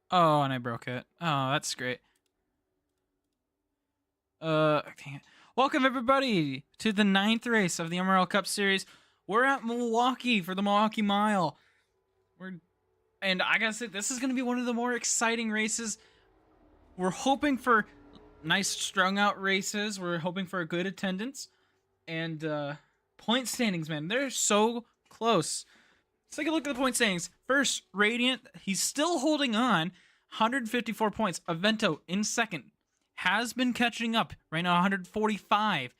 Oh, and I broke it. Oh, that's great. Dang it. Welcome everybody to the 9th race of the MRL Cup Series. We're at Milwaukee for the Milwaukee Mile. And I gotta say, this is gonna be one of the more exciting races. We're hoping for nice strung out races. We're hoping for a good attendance. And point standings, man, they're so close. Let's take a look at the point standings. First, Radiant, he's still holding on, 154 points. Avento in second, has been catching up right now, 145,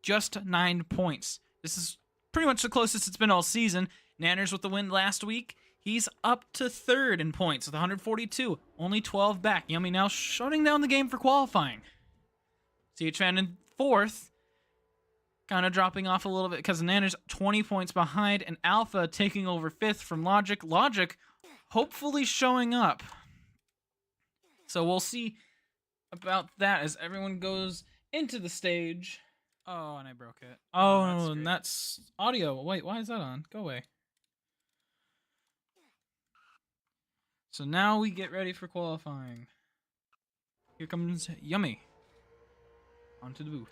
just 9 points. This is pretty much the closest it's been all season. Nanners with the win last week. He's up to third in points with 142, only 12 back. Yummy now shutting down the game for qualifying. CHFan in fourth, kind of dropping off a little bit because Nanners 20 points behind, and Alpha taking over fifth from Logic. Logic hopefully showing up. So we'll see about that as everyone goes into the stage. Oh, and I broke it. Oh, and that's audio. Wait, why is that on? Go away. So now we get ready for qualifying. Here comes Yummy onto the booth.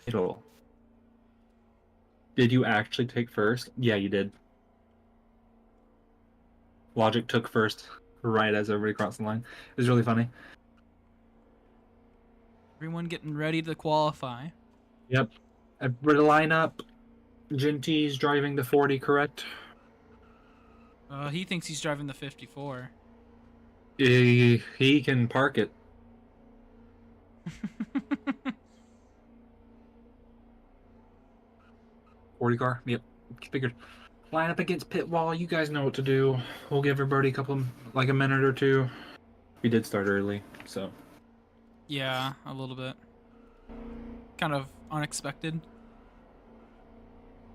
Did you actually take first? Yeah, you did. Logic took first, right as everybody crossed the line. It was really funny. Everyone getting ready to qualify. Yep. Everybody line up. Genty's driving the 40, correct? He thinks he's driving the 54. He can park it. $40 car? Yep. Figured. Line up against pit wall. You guys know what to do. We'll give everybody a minute or two. We did start early, so. Yeah, a little bit. Kind of unexpected.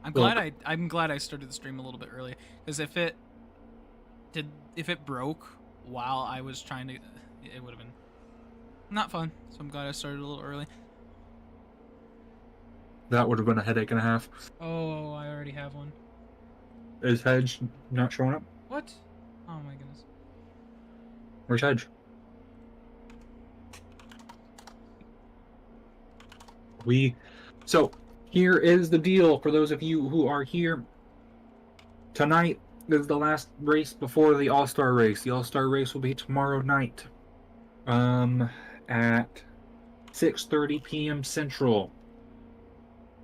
I'm glad I started the stream a little bit early, because if it broke while I was trying to, it would have been not fun. So I'm glad I started a little early. That would have been a headache and a half. Oh, I already have one. Is Hedge not showing up? What? Oh my goodness. Where's Hedge? So here is the deal for those of you who are here. Tonight is the last race before the All-Star race. The All-Star race will be tomorrow night. At 6:30 p.m. Central.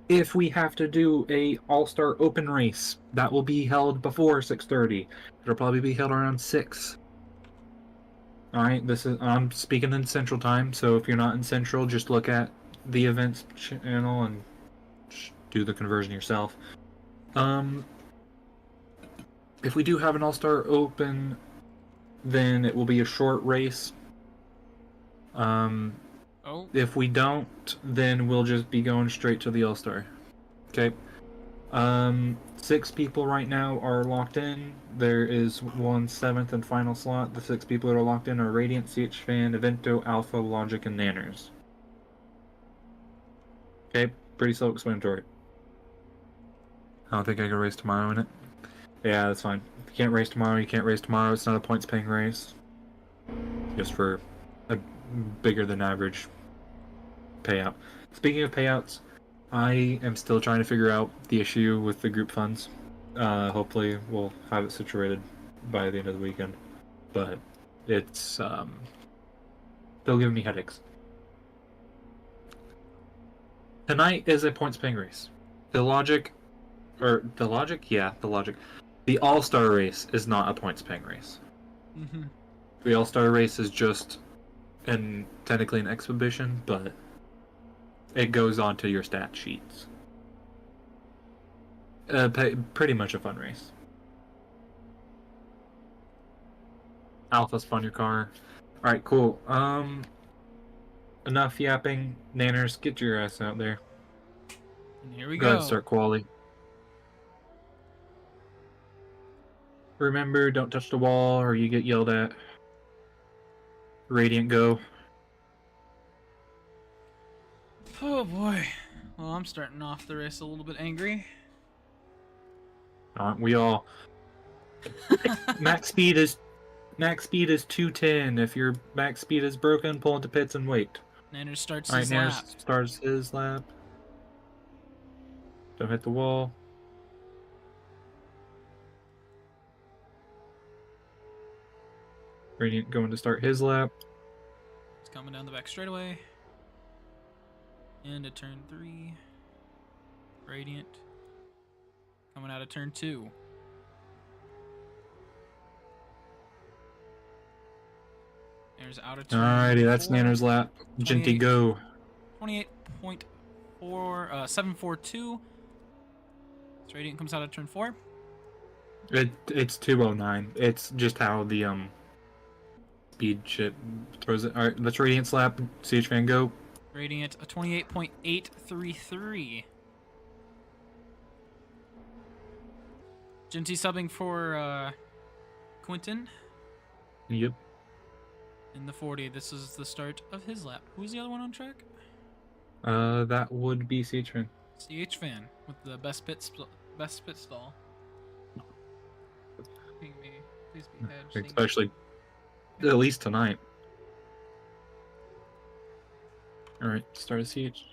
If we have to do a All-Star Open race, that will be held before 6:30. It'll probably be held around 6. Alright, I'm speaking in Central Time, so if you're not in Central, just look at the events channel and do the conversion yourself. If we do have an All-Star Open, then it will be a short race. If we don't, then we'll just be going straight to the All-Star. Okay. 6 people right now are locked in. There is one 7th and final slot. The 6 people that are locked in are Radiant, CHFan, Avento, Alpha, Logic, and Nanners. Okay, pretty self-explanatory. I don't think I can race tomorrow in it. Yeah, that's fine. If you can't race tomorrow, you can't race tomorrow. It's not a points-paying race. Just for a bigger than average payout. Speaking of payouts, I am still trying to figure out the issue with the group funds. Hopefully we'll have it situated by the end of the weekend. But it's still giving me headaches. Tonight is a points-paying race. The Logic. The All-Star race is not a points-paying race. Mm-hmm. The All-Star race is just technically an exhibition, but it goes onto your stat sheets. Pretty much a fun race. Alpha's fun your car. Alright, cool. Enough yapping. Nanners, get your ass out there. And here we Go ahead and start quali. Remember, don't touch the wall or you get yelled at. Radiant, go. Oh boy. Well, I'm starting off the race a little bit angry. Aren't we all? Max speed is Max speed is 210. If your max speed is broken, pull into pits and wait. Nanners starts Alright, his Nanners lap. starts his lap. Don't hit the wall. Radiant going to start his lap. He's coming down the back straightaway. Into turn 3. Radiant. Coming out of turn 2. There's out of turn. Alrighty, that's 4. Nanner's lap. Genty 28. go. 742. So Radiant comes out of turn 4. It's 209. It's just how the speed shit throws it. Alright, let's Radiant slap. CH fan go. Radiant a 28.833. Genty subbing for Quentin Yep. in the 40. This is the start of his lap. Who's the other one on track? That would be CH fan. CH fan with the best pit stall. Ping me. Please be hedged. Thank you. Especially at least tonight. Alright, start a CH.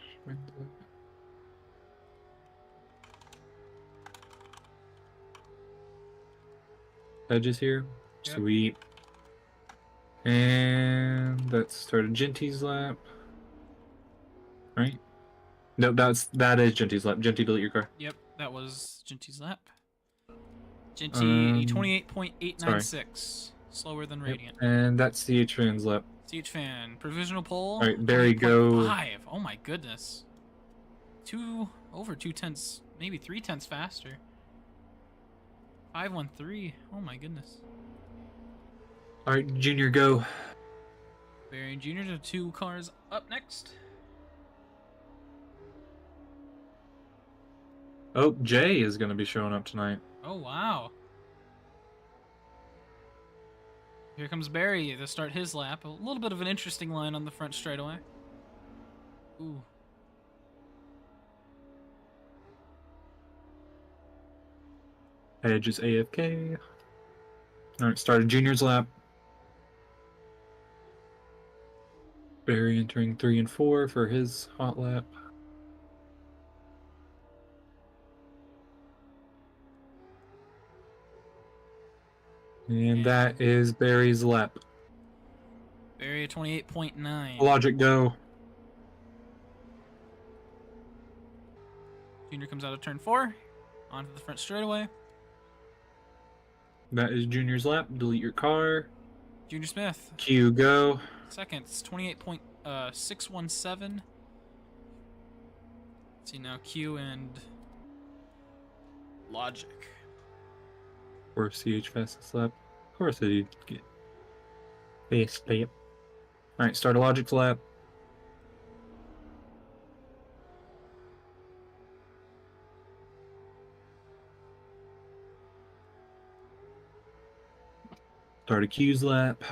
Edges here. Yep. Sweet. And that started Genty's lap. Right? No, that is Genty's lap. Genty, delete your car. Yep, that was Genty's lap. Genty, a 28.896. sorry. Slower than Yep. Radiant. And that's CH fan's lap. CH fan, provisional poll. Alright, Barry, go. 5. Oh my goodness. Over 2/10, maybe 3/10 faster. 513. Oh my goodness. Alright, Junior, go. Barry and Junior, the 2 cars up next. Oh, Jay is going to be showing up tonight. Oh wow. Here comes Barry to start his lap. A little bit of an interesting line on the front straightaway. Ooh. Edge is AFK. Alright, started Junior's lap. Barry entering 3 and 4 for his hot lap. And that is Barry's lap. Barry at 28.9. Logic go. Junior comes out of turn 4. Onto the front straightaway. That is Junior's lap. Delete your car. Junior Smith. Q go. Seconds. 28.617. See now Q and Logic. Or CH fastest lap. Of course it'd get fast lap. Alright, start a Logic's lap. Start a Q's lap.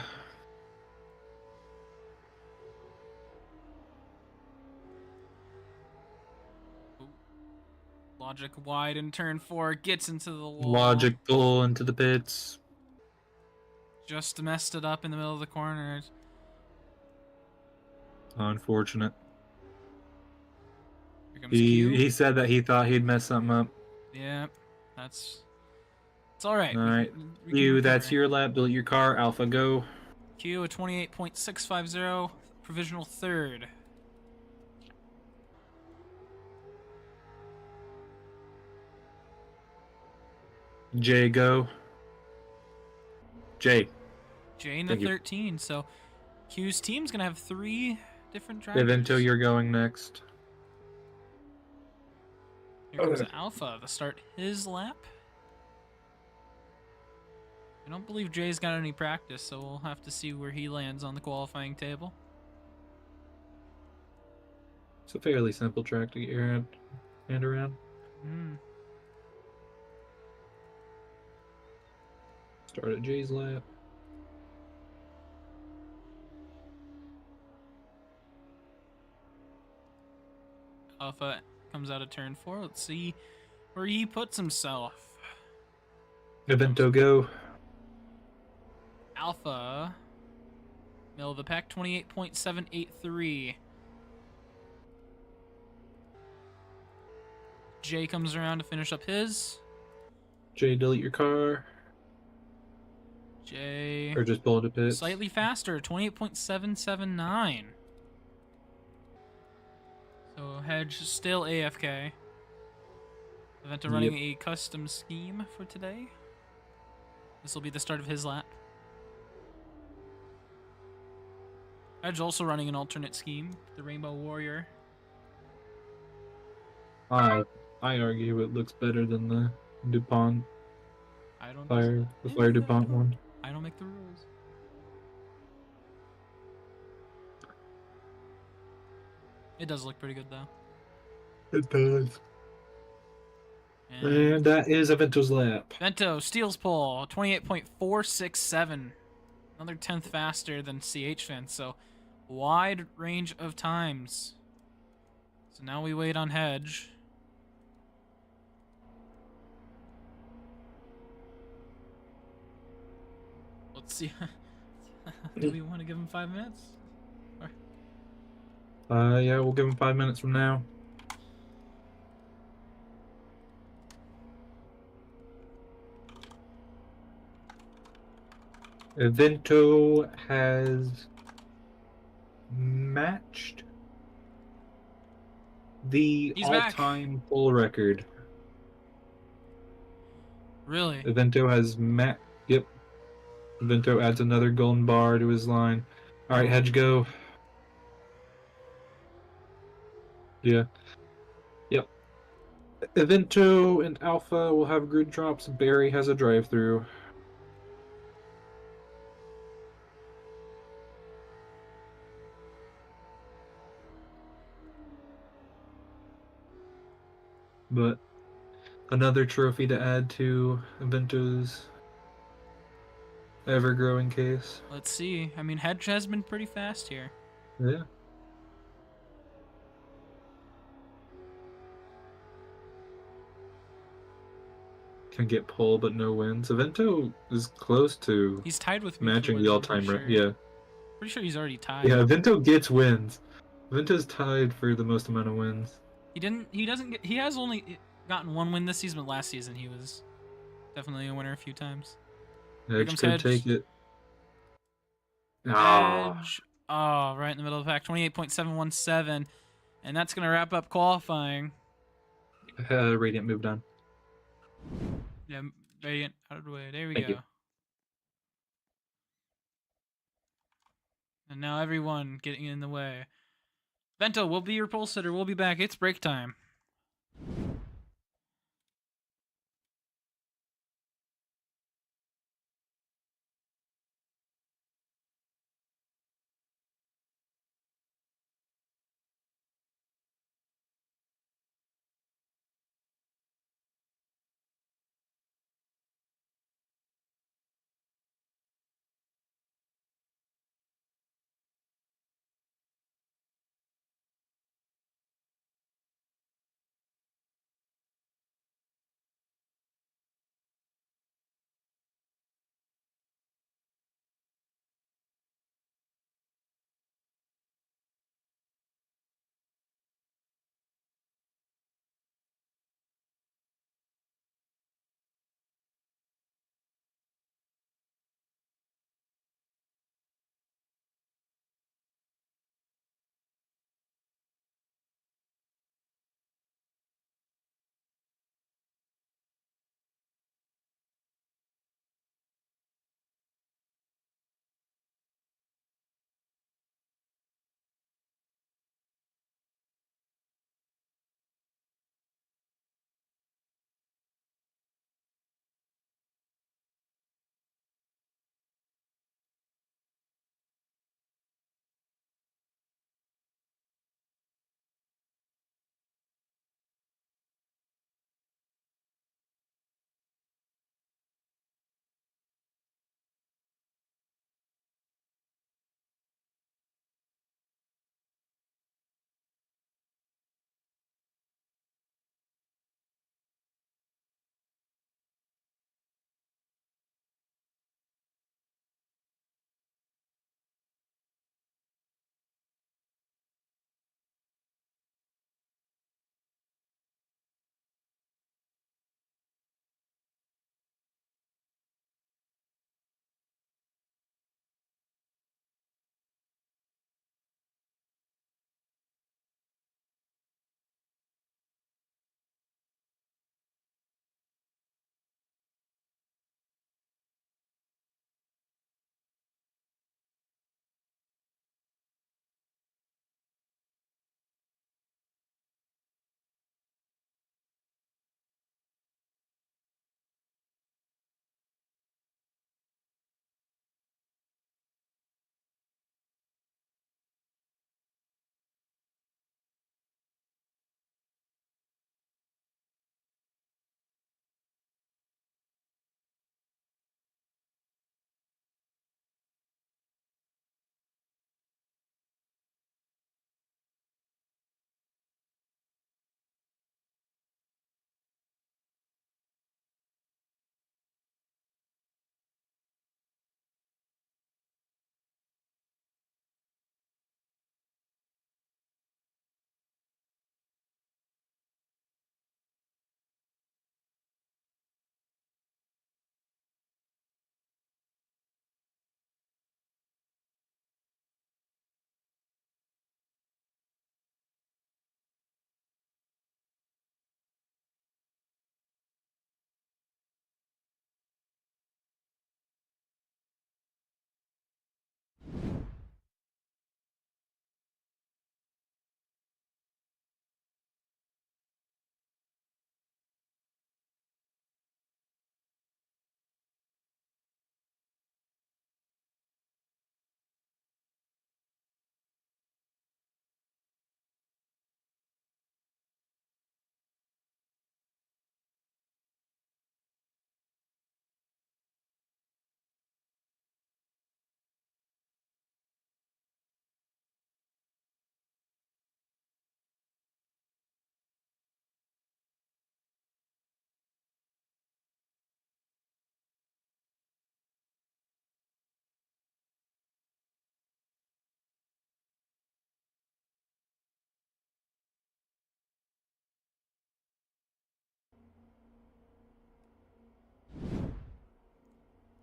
Logic wide in turn 4. Gets into the wall. Logic pull into the pits. Just messed it up in the middle of the corner. Unfortunate. Here comes Q. He said that he thought he'd mess something up. Yeah, it's all right. Alright. We can Q, that's recover. your lap. Delete your car. Alpha go. Q a 28.650, provisional 3rd. J go. J. J in the Thank you. 13. So Q's team's gonna have 3 different drivers. Evento, you're going next. Here comes Alpha to start his lap. I don't believe Jay's got any practice, so we'll have to see where he lands on the qualifying table. It's a fairly simple track to get your hand around. Start at Jay's lap. Alpha comes out of turn 4. Let's see where he puts himself. Evento go. Alpha, middle of the pack, 28.783. Jay comes around to finish up his. Jay, delete your car. Jay, Or just pull it to pits. slightly faster, 28.779. So Hedge still AFK. Avento running a custom scheme for today. This will be the start of his lap. Hedge also running an alternate scheme, the Rainbow Warrior. I argue it looks better than the DuPont I don't Fire DuPont one. I don't make the rules. It does look pretty good though. It does. And And that is Avento's lap. Vento steals pole, 28.467. Another 10th faster than CH Fence, so wide range of times. So now we wait on Hedge. Let's see. Do we want to give him 5 minutes? Yeah, we'll give him 5 minutes from now. Avento has matched the all-time pole record. Really? Avento has Yep. Avento adds another golden bar to his line. All right, Hedge, go. Yeah. Yep. Avento and Alpha will have grid drops. Barry has a drive-through. But another trophy to add to Avento's ever-growing case. Let's see. I mean, Hedge has been pretty fast here. Yeah. Can get pole, but no wins. Avento is close to He's tied with me matching the all-time record. Yeah. Pretty sure he's already tied. Yeah, Avento gets wins. Avento's tied for the most amount of wins. He has only gotten 1 win this season, but last season he was definitely a winner a few times. Hedge could take it. Hedge. Oh, right in the middle of the pack, 28.717. And that's going to wrap up qualifying. Radiant moved on. Yeah, Radiant out of the way. There we Thank go. you. And now everyone getting in the way. Vento, we'll be your pole sitter. We'll be back. It's break time.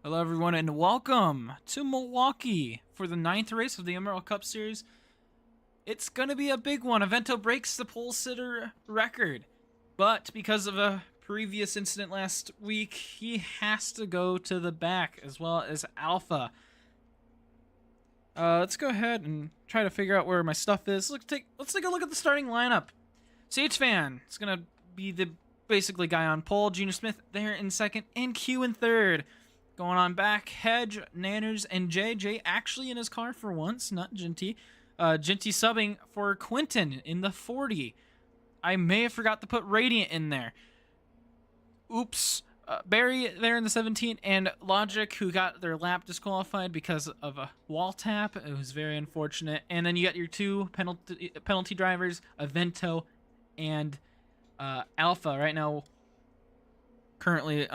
Hello, everyone, and welcome to Milwaukee for the 9th race of the MRL Cup Series. It's going to be a big one. Avento breaks the pole sitter record, but because of a previous incident last week, he has to go to the back, as well as Alpha. Let's go ahead and try to figure out where my stuff is. Let's take a look at the starting lineup. CH Fan is going to be the basically guy on pole. Junior Smith there in second, and Q in third. Going on back, Hedge, Nanners, and Jay actually in his car for once, not Ginty. Ginty subbing for Quinton in the 40. I may have forgot to put Radiant in there. Oops. Barry there in the 17, and Logic, who got their lap disqualified because of a wall tap. It was very unfortunate. And then you got your two penalty drivers, Avento and Alpha. Right now, currently,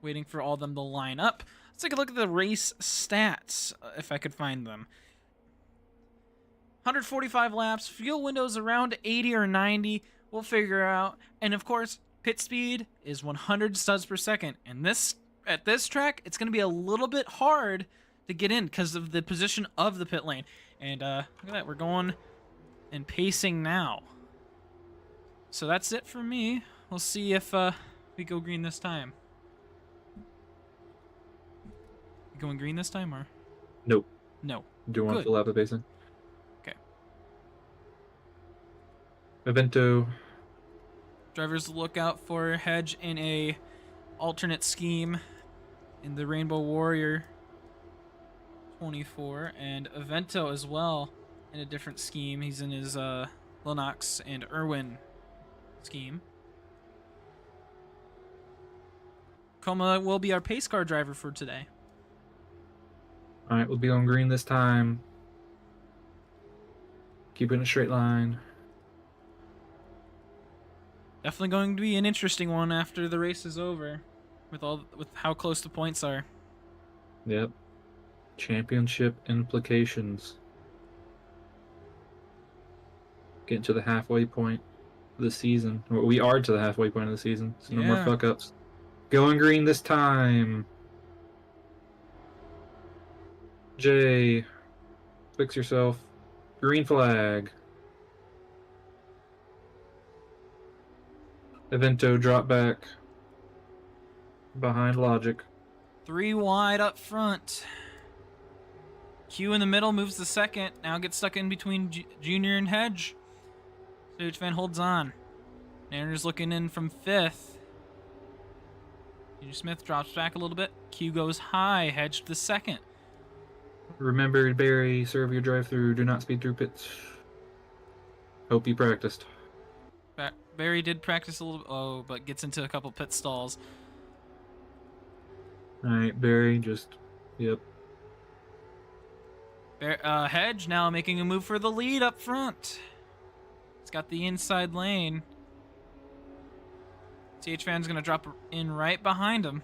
waiting for all of them to line up. Let's take a look at the race stats, if I could find them. 145 laps, fuel windows around 80 or 90. We'll figure out. And of course, pit speed is 100 studs per second. And at this track, it's going to be a little bit hard to get in because of the position of the pit lane. And look at that, we're going and pacing now. So that's it for me. We'll see if we go green this time. Going green this time, or? Nope. No. Do you want to fill out the basin? Okay. Avento. Drivers look out for Hedge in a alternate scheme in the Rainbow Warrior 24, and Avento as well in a different scheme. He's in his Lennox and Irwin scheme. Coma will be our pace car driver for today. Alright, we'll be on green this time. Keep it in a straight line. Definitely going to be an interesting one after the race is over, with how close the points are. Yep. Championship implications. Getting to the halfway point of the season. Well, we are to the halfway point of the season, so no more fuck ups. Going green this time. Jay, fix yourself. Green flag. Avento drop back behind Logic. 3 wide up front. Q in the middle moves to second. Now gets stuck in between Junior and Hedge. CH Fan holds on. Nanner's looking in from 5th. Junior Smith drops back a little bit. Q goes high. Hedge to second. Remember, Barry, serve your drive-through. Do not speed through pits. Hope you practiced. Barry did practice a little, but gets into a couple pit stalls. Alright, Barry, yep. Hedge now making a move for the lead up front. He's got the inside lane. CH Fan's gonna drop in right behind him.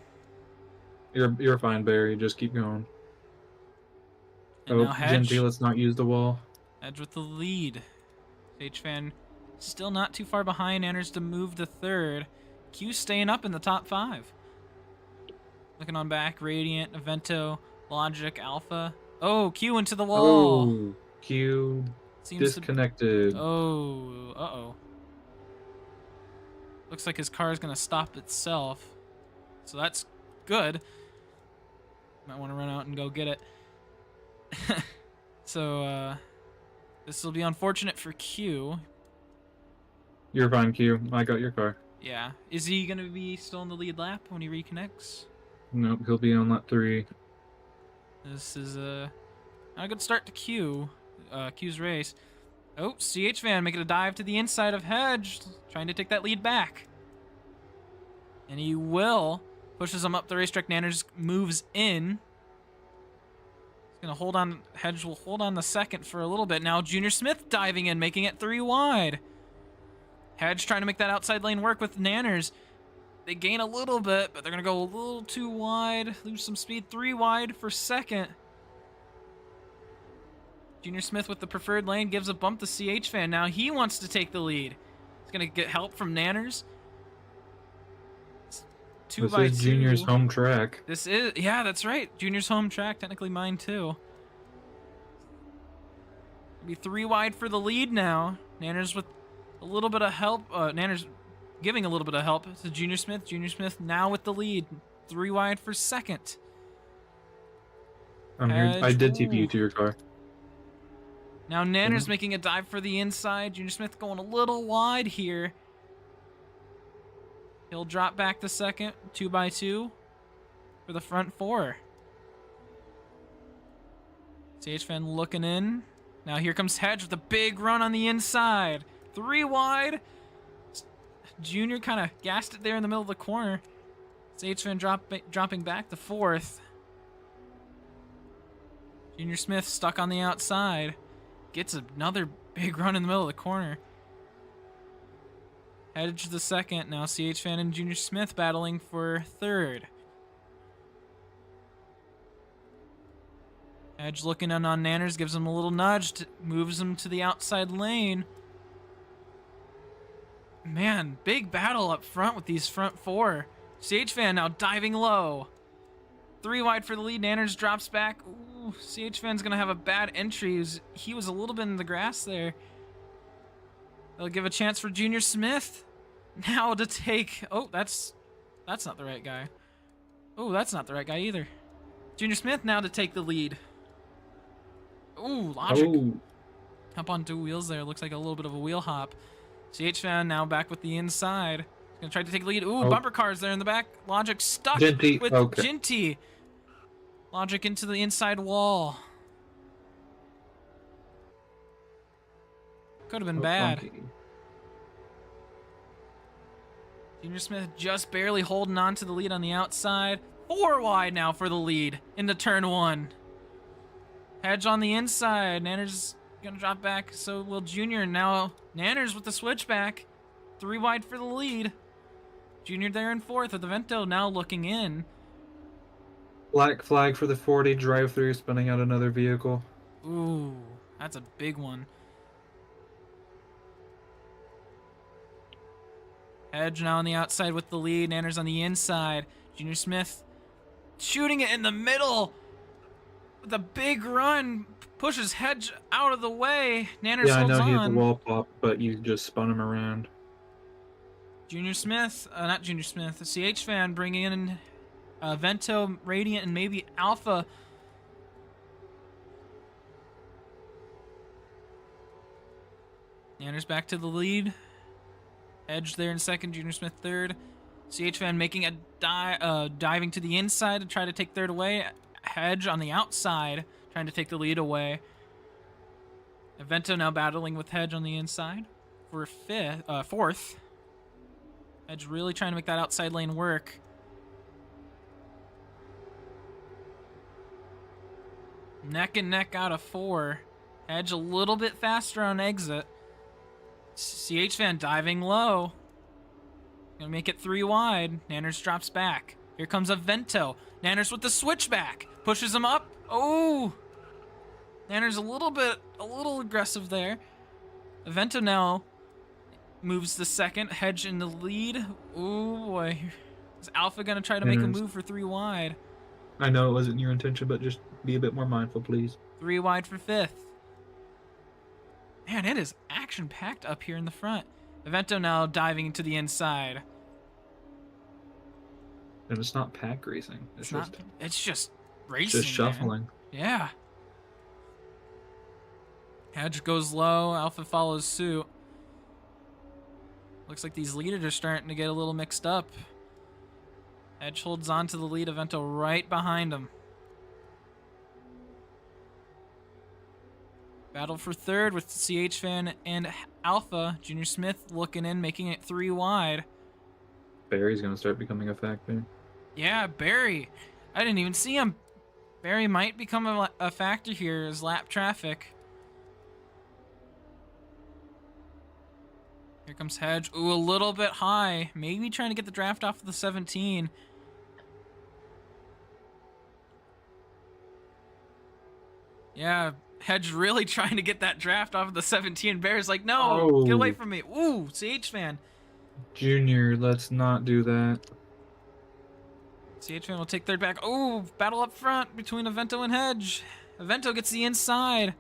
You're fine, Barry. Just keep going. And now Hedge, Genty, let's not use the wall. Hedge with the lead. CH Fan still not too far behind. Enters to move to 3rd. Q staying up in the top 5. Looking on back, Radiant, Avento, Logic, Alpha. Oh, Q into the wall. Oh, Q disconnected. Uh-oh. Looks like his car is going to stop itself. So that's good. Might want to run out and go get it. So, this will be unfortunate for Q. You're fine, Q. I got your car. Yeah. Is he going to be still in the lead lap when he reconnects? Nope, he'll be on lap 3. This is not a good start to Q's race. Oh, CH Fan making a dive to the inside of Hedge, trying to take that lead back. And he will. Pushes him up the racetrack. Nanners moves in. He's going to hold on. Hedge will hold on the second for a little bit. Now Junior Smith diving in, making it 3 wide. Hedge trying to make that outside lane work with Nanners. They gain a little bit, but they're going to go a little too wide. Lose some speed. 3 wide for second. Junior Smith with the preferred lane gives a bump to CH Fan. Now he wants to take the lead. He's going to get help from Nanners. 2 by 2. This is Junior's home track. This is, yeah, that's right. Junior's home track, technically mine too. Be 3 wide for the lead now. Nanners with a little bit of help. Nanners giving a little bit of help to Junior Smith. Junior Smith now with the lead. 3 wide for second. I'm here. I did TP you to your car. Now Nanners making a dive for the inside. Junior Smith going a little wide here. He'll drop back the second. 2 by 2 for the front 4. CHFan looking in. Now here comes Hedge with a big run on the inside. 3 wide. Junior kind of gassed it there in the middle of the corner. CHFan dropping back to 4th. Junior Smith stuck on the outside. Gets another big run in the middle of the corner. Hedge the second. Now CHFan and Junior Smith battling for 3rd. Hedge looking in on Nanners, gives him a little nudge, moves him to the outside lane. Man, big battle up front with these front 4. CHFan now diving low. 3 wide for the lead. Nanners drops back. Ooh, CHFan's going to have a bad entry. He was a little bit in the grass there. They'll give a chance for Junior Smith now to take... Oh, that's not the right guy. Oh, that's not the right guy either. Junior Smith now to take the lead. Ooh, Logic. Oh. Up on 2 wheels there. Looks like a little bit of a wheel hop. CHFan now back with the inside. Gonna try to take the lead. Ooh, bumper cars there in the back. Logic stuck with Ginty. Logic into the inside wall. Could have been bad. Funky. Junior Smith just barely holding on to the lead on the outside. 4 wide now for the lead into turn 1. Hedge on the inside. Nanners gonna drop back. So will Junior. Now Nanners with the switchback. 3 wide for the lead. Junior there in 4th with the Vento now looking in. Black flag for the 40 drive-through, spinning out another vehicle. Ooh, that's a big one. Hedge now on the outside with the lead. Nanners on the inside. Junior Smith shooting it in the middle. The big run pushes Hedge out of the way. Nanners holds on. Yeah, I know he hit the wall pop, but you just spun him around. Junior Smith, not Junior Smith, the CHFan bringing in Vento, Radiant, and maybe Alpha. Nanners back to the lead. Edge there in 2nd, Junior Smith 3rd. CHFan making a diving to the inside to try to take 3rd away. Hedge on the outside, trying to take the lead away. Vento now battling with Hedge on the inside for 4th. Hedge really trying to make that outside lane work. Neck and neck out of 4. Hedge a little bit faster on exit. CHFan diving low. Gonna make it 3 wide. Nanners drops back. Here comes a Vento. Nanners with the switchback. Pushes him up. Oh! Nanners a little aggressive there. Vento now moves the 2nd. Hedge in the lead. Oh boy. Is Alpha gonna try to make a move for 3 wide? I know it wasn't your intention, but just be a bit more mindful, please. 3 wide for 5th. Man, it is action-packed up here in the front. Vento now diving into the inside. And it's not pack racing. It's just racing. Just shuffling. Man. Yeah. Hedge goes low. Alpha follows suit. Looks like these leaders are starting to get a little mixed up. Hedge holds on to the lead. Vento right behind him. Battle for 3rd with CHFan and Alpha. Junior Smith looking in, making it 3 wide. Barry's going to start becoming a factor. Yeah, Barry. I didn't even see him. Barry might become a factor here as lap traffic. Here comes Hedge. Ooh, a little bit high. Maybe trying to get the draft off of the 17. Yeah, Hedge really trying to get that draft off of the 17. Bear's like, no, get away from me. Ooh, CH fan. Junior, let's not do that. CHFan will take third back. Oh, battle up front between Avento and Hedge. Avento gets the inside.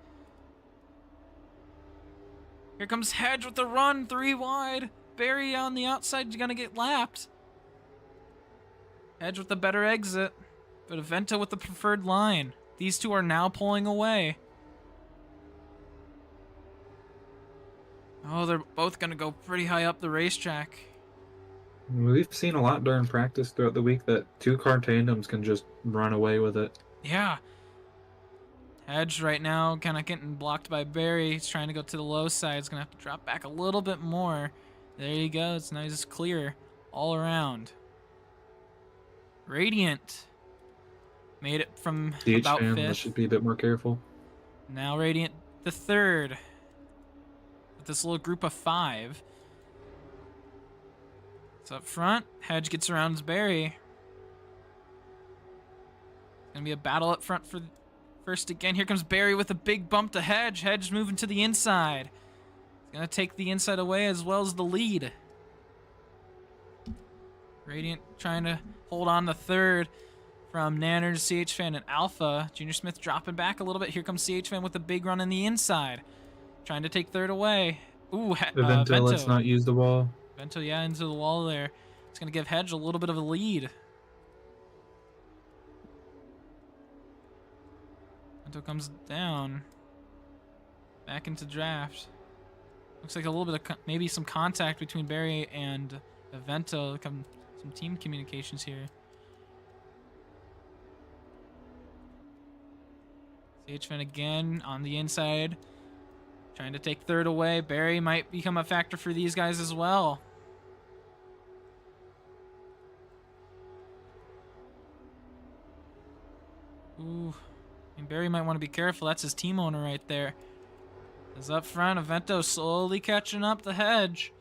Here comes Hedge with the run, 3 wide. Barry on the outside, gonna get lapped. Hedge with the better exit, but Avento with the preferred line. These two are now pulling away. Oh, they're both gonna go pretty high up the racetrack. We've seen a lot during practice throughout the week that 2-car tandems can just run away with it. Yeah. Hedge right now kind of getting blocked by Barry. He's trying to go to the low side. He's going to have to drop back a little bit more. There he goes. Now he's just clear all around. Radiant made it from about CHFan, 5th. should be a bit more careful. Now Radiant the 3rd. With this little group of 5. It's up front. Hedge gets around Barry. Gonna be a battle up front for first again. Here comes Barry with a big bump to Hedge. Hedge moving to the inside. He's gonna take the inside away as well as the lead. Radiant trying to hold on the 3rd from Nanners, CHFan, and Alpha. Junior Smith dropping back a little bit. Here comes CHFan with a big run in the inside. Trying to take 3rd away. Ooh, Avento, let's not use the wall. Avento, yeah, into the wall there. It's going to give Hedge a little bit of a lead. Avento comes down. Back into draft. Looks like a little bit of maybe some contact between Barry and Avento. Some team communications here. CHFan again on the inside. Trying to take 3rd away. Barry might become a factor for these guys as well. Ooh. And Barry might want to be careful. That's his team owner right there. Is up front. Avento slowly catching up the Hedge.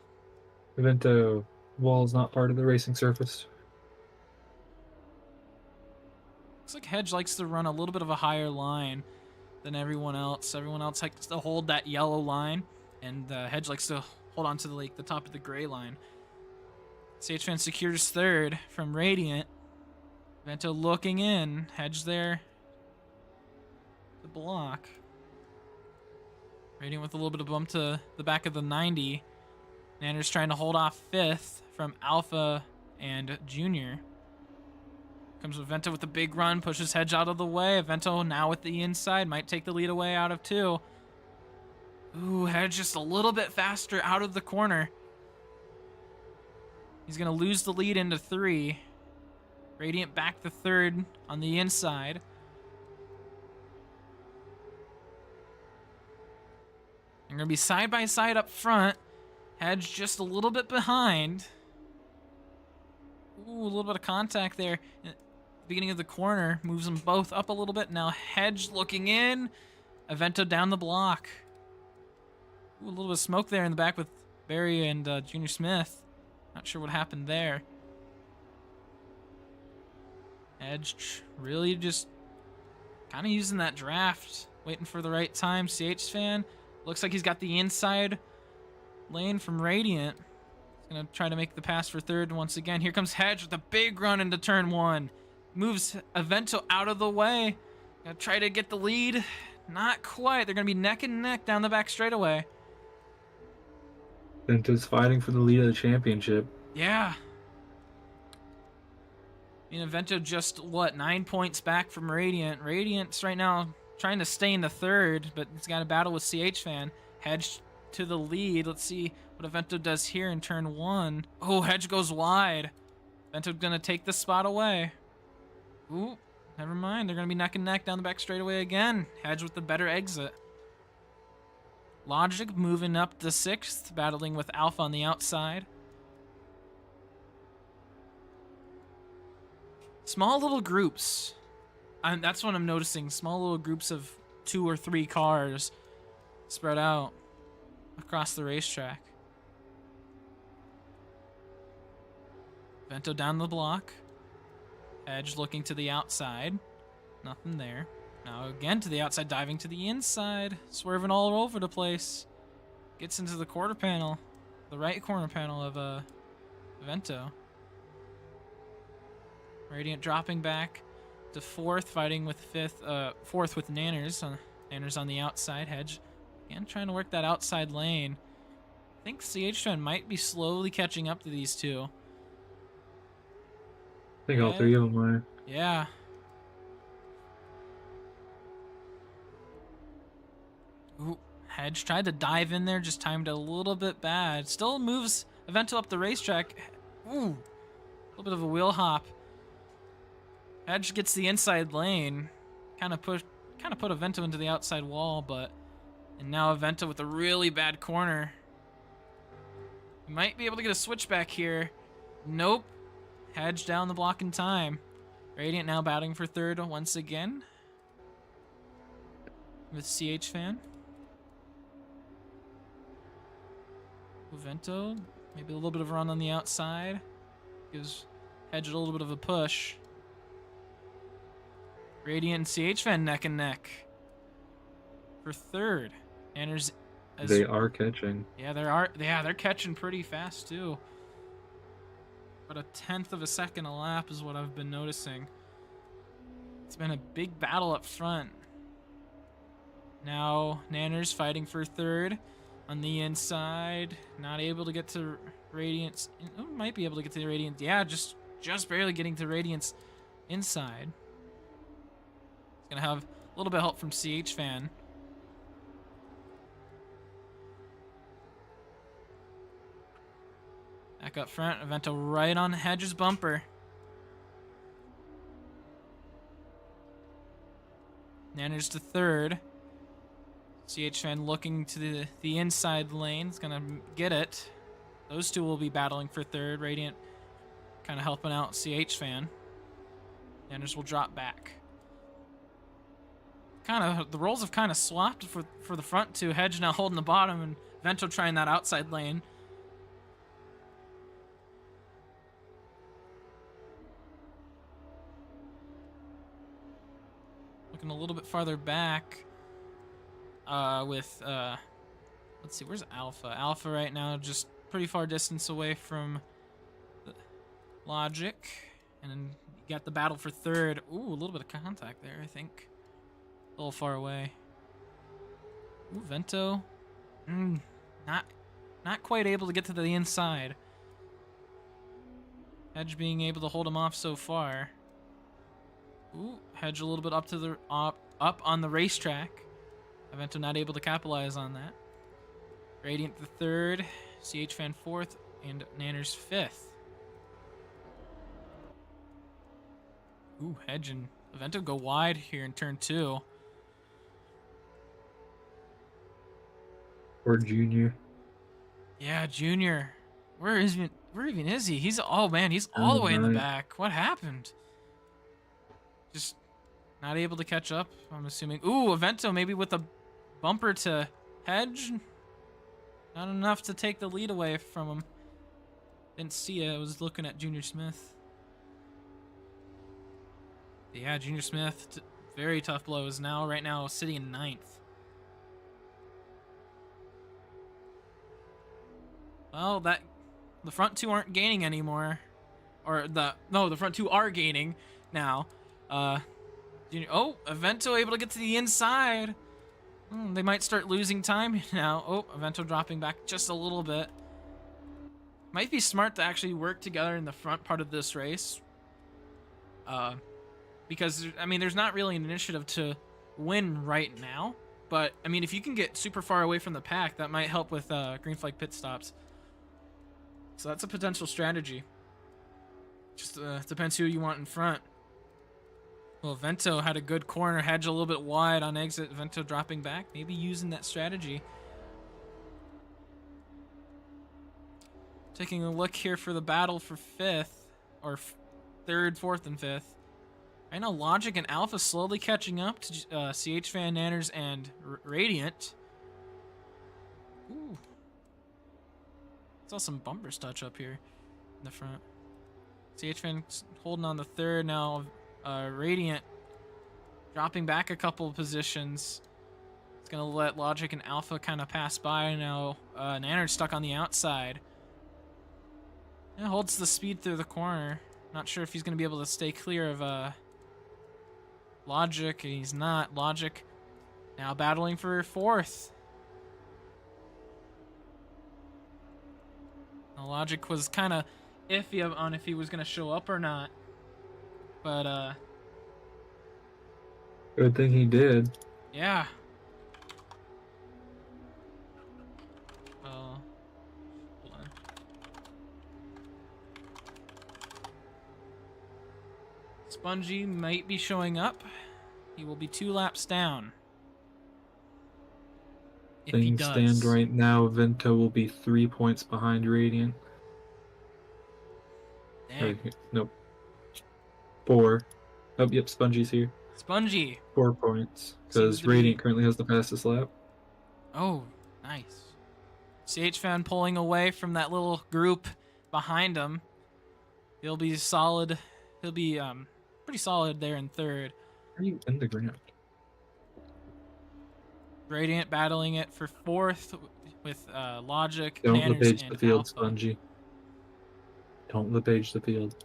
Avento, wall's not part of the racing surface. Looks like Hedge likes to run a little bit of a higher line than everyone else. Everyone else likes to hold that yellow line, and Hedge likes to hold on to the top of the gray line. CHFan secures 3rd from Radiant. Avento looking in. Hedge there. The block. Radiant with a little bit of bump to the back of the 90. Nanners trying to hold off 5th from Alpha and Junior. Comes Avento with a big run, pushes Hedge out of the way. Avento now with the inside, might take the lead away out of 2. Ooh, Hedge just a little bit faster out of the corner. He's going to lose the lead into 3. Radiant back to 3rd on the inside. They're going to be side by side up front. Hedge just a little bit behind. Ooh, a little bit of contact there. At the beginning of the corner. Moves them both up a little bit. Now Hedge looking in. Avento down the block. Ooh, a little bit of smoke there in the back with Barry and Junior Smith. Not sure what happened there. Hedge really just kind of using that draft. Waiting for the right time. CHFan. Looks like he's got the inside lane from Radiant. He's going to try to make the pass for 3rd once again. Here comes Hedge with a big run into turn 1. Moves Avento out of the way. Going to try to get the lead. Not quite. They're going to be neck and neck down the back straightaway. Avento's fighting for the lead of the championship. Yeah. I mean, Avento just, 9 points back from Radiant. Radiant's right now trying to stay in the 3rd, but he's got a battle with CHFan. Hedge to the lead. Let's see what Avento does here in turn 1. Oh, Hedge goes wide. Avento gonna take the spot away. Ooh, never mind. They're gonna be neck and neck down the back straightaway again. Hedge with the better exit. Logic moving up to 6th, battling with Alpha on the outside. Small little groups. That's what I'm noticing. Small little groups of 2 or 3 cars spread out across the racetrack. Avento down the block. Hedge looking to the outside. Nothing there. Now again to the outside, diving to the inside. Swerving all over the place. Gets into the quarter panel. The right corner panel of Avento. Radiant dropping back to fourth, fighting with fourth with Nanners. Nanners on the outside, Hedge. Again, trying to work that outside lane. I think CH-Fan might be slowly catching up to these two. I think all three of them are. Yeah. Ooh, Hedge tried to dive in there, just timed it a little bit bad. Still moves Evento up the racetrack. Ooh, a little bit of a wheel hop. Hedge gets the inside lane. Kind of put Evento into the outside wall, and now Evento with a really bad corner. He might be able to get a switchback here. Nope. Hedge down the block in time. Radiant now batting for third once again. With CH-Fan. Evento, maybe a little bit of a run on the outside. Gives Hedge a little bit of a push. Radiant and CH-Fan neck and neck. For third. Nanners. They are catching. Yeah, they're catching pretty fast too. About a 1/10 of a second a lap is what I've been noticing. It's been a big battle up front. Now Nanners fighting for third on the inside. Not able to get to Radiance. Oh, might be able to get to the Radiance. Yeah, just barely getting to Radiance inside. It's gonna have a little bit of help from CH-Fan. Back up front, Evento right on Hedge's bumper. Nanners to third. CH-Fan looking to the inside lane. It's gonna get it. Those two will be battling for third. Radiant kind of helping out CH-Fan. Nanners will drop back. The roles have kind of swapped for the front two. Hedge now holding the bottom, and Evento trying that outside lane. Looking a little bit farther back with, let's see, where's Alpha? Alpha right now just pretty far distance away from Logic. And then you got the battle for third. Ooh, a little bit of contact there, I think. A little far away. Ooh, Vento. Not quite able to get to the inside. Hedge being able to hold him off so far. Ooh, Hedge a little bit up to the up on the racetrack. Evento not able to capitalize on that. Radiant the third, CH-Fan fourth, and Nanners fifth. Ooh, Hedge and Evento go wide here in turn two. Or Junior. Yeah, Junior. Where even is he? He's all the way in the back. What happened? Just not able to catch up, I'm assuming. Ooh, Evento maybe with a bumper to Hedge. Not enough to take the lead away from him. Didn't see it. I was looking at Junior Smith. Yeah, Junior Smith, very tough blows. Right now sitting in 9th. Well, the front two aren't gaining anymore. The front two are gaining now. Evento able to get to the inside. They might start losing time now. Oh, Evento dropping back just a little bit. Might be smart to actually work together in the front part of this race. Because, there's not really an initiative to win right now. But, if you can get super far away from the pack, that might help with green flag pit stops. So that's a potential strategy. Just depends who you want in front. Well, Vento had a good corner. Hedge a little bit wide on exit. Vento dropping back. Maybe using that strategy. Taking a look here for the battle for 5th. Or 3rd, 4th, and 5th. I know Logic and Alpha slowly catching up to CH-Fan, Nanners, and Radiant. Ooh. Saw some bumpers touch up here in the front. CH-Fan holding on the third now. Radiant dropping back a couple of positions. It's going to let Logic and Alpha kind of pass by now. Nanners stuck on the outside. It holds the speed through the corner. Not sure if he's going to be able to stay clear of Logic, and he's not. Logic now battling for 4th. Now, Logic was kind of iffy on if he was going to show up or not. But, Good thing he did. yeah. Hold on. Spongy might be showing up. He will be 2 laps down. If he Things does. stand right now, Vento will be 3 points behind Radiant. Dang. Nope. 4. Oh, yep, Spongy's here. Spongy. 4 points. Seems Because to be- Radiant currently has the fastest lap. Oh, nice. CH fan pulling away from that little group behind him. He'll be solid. He'll be pretty solid there in 3rd. Are you in the ground? Radiant battling it for 4th with Logic, Don't Nanners, LePage and the field, Alpha. Spongy. Don't LePage the field.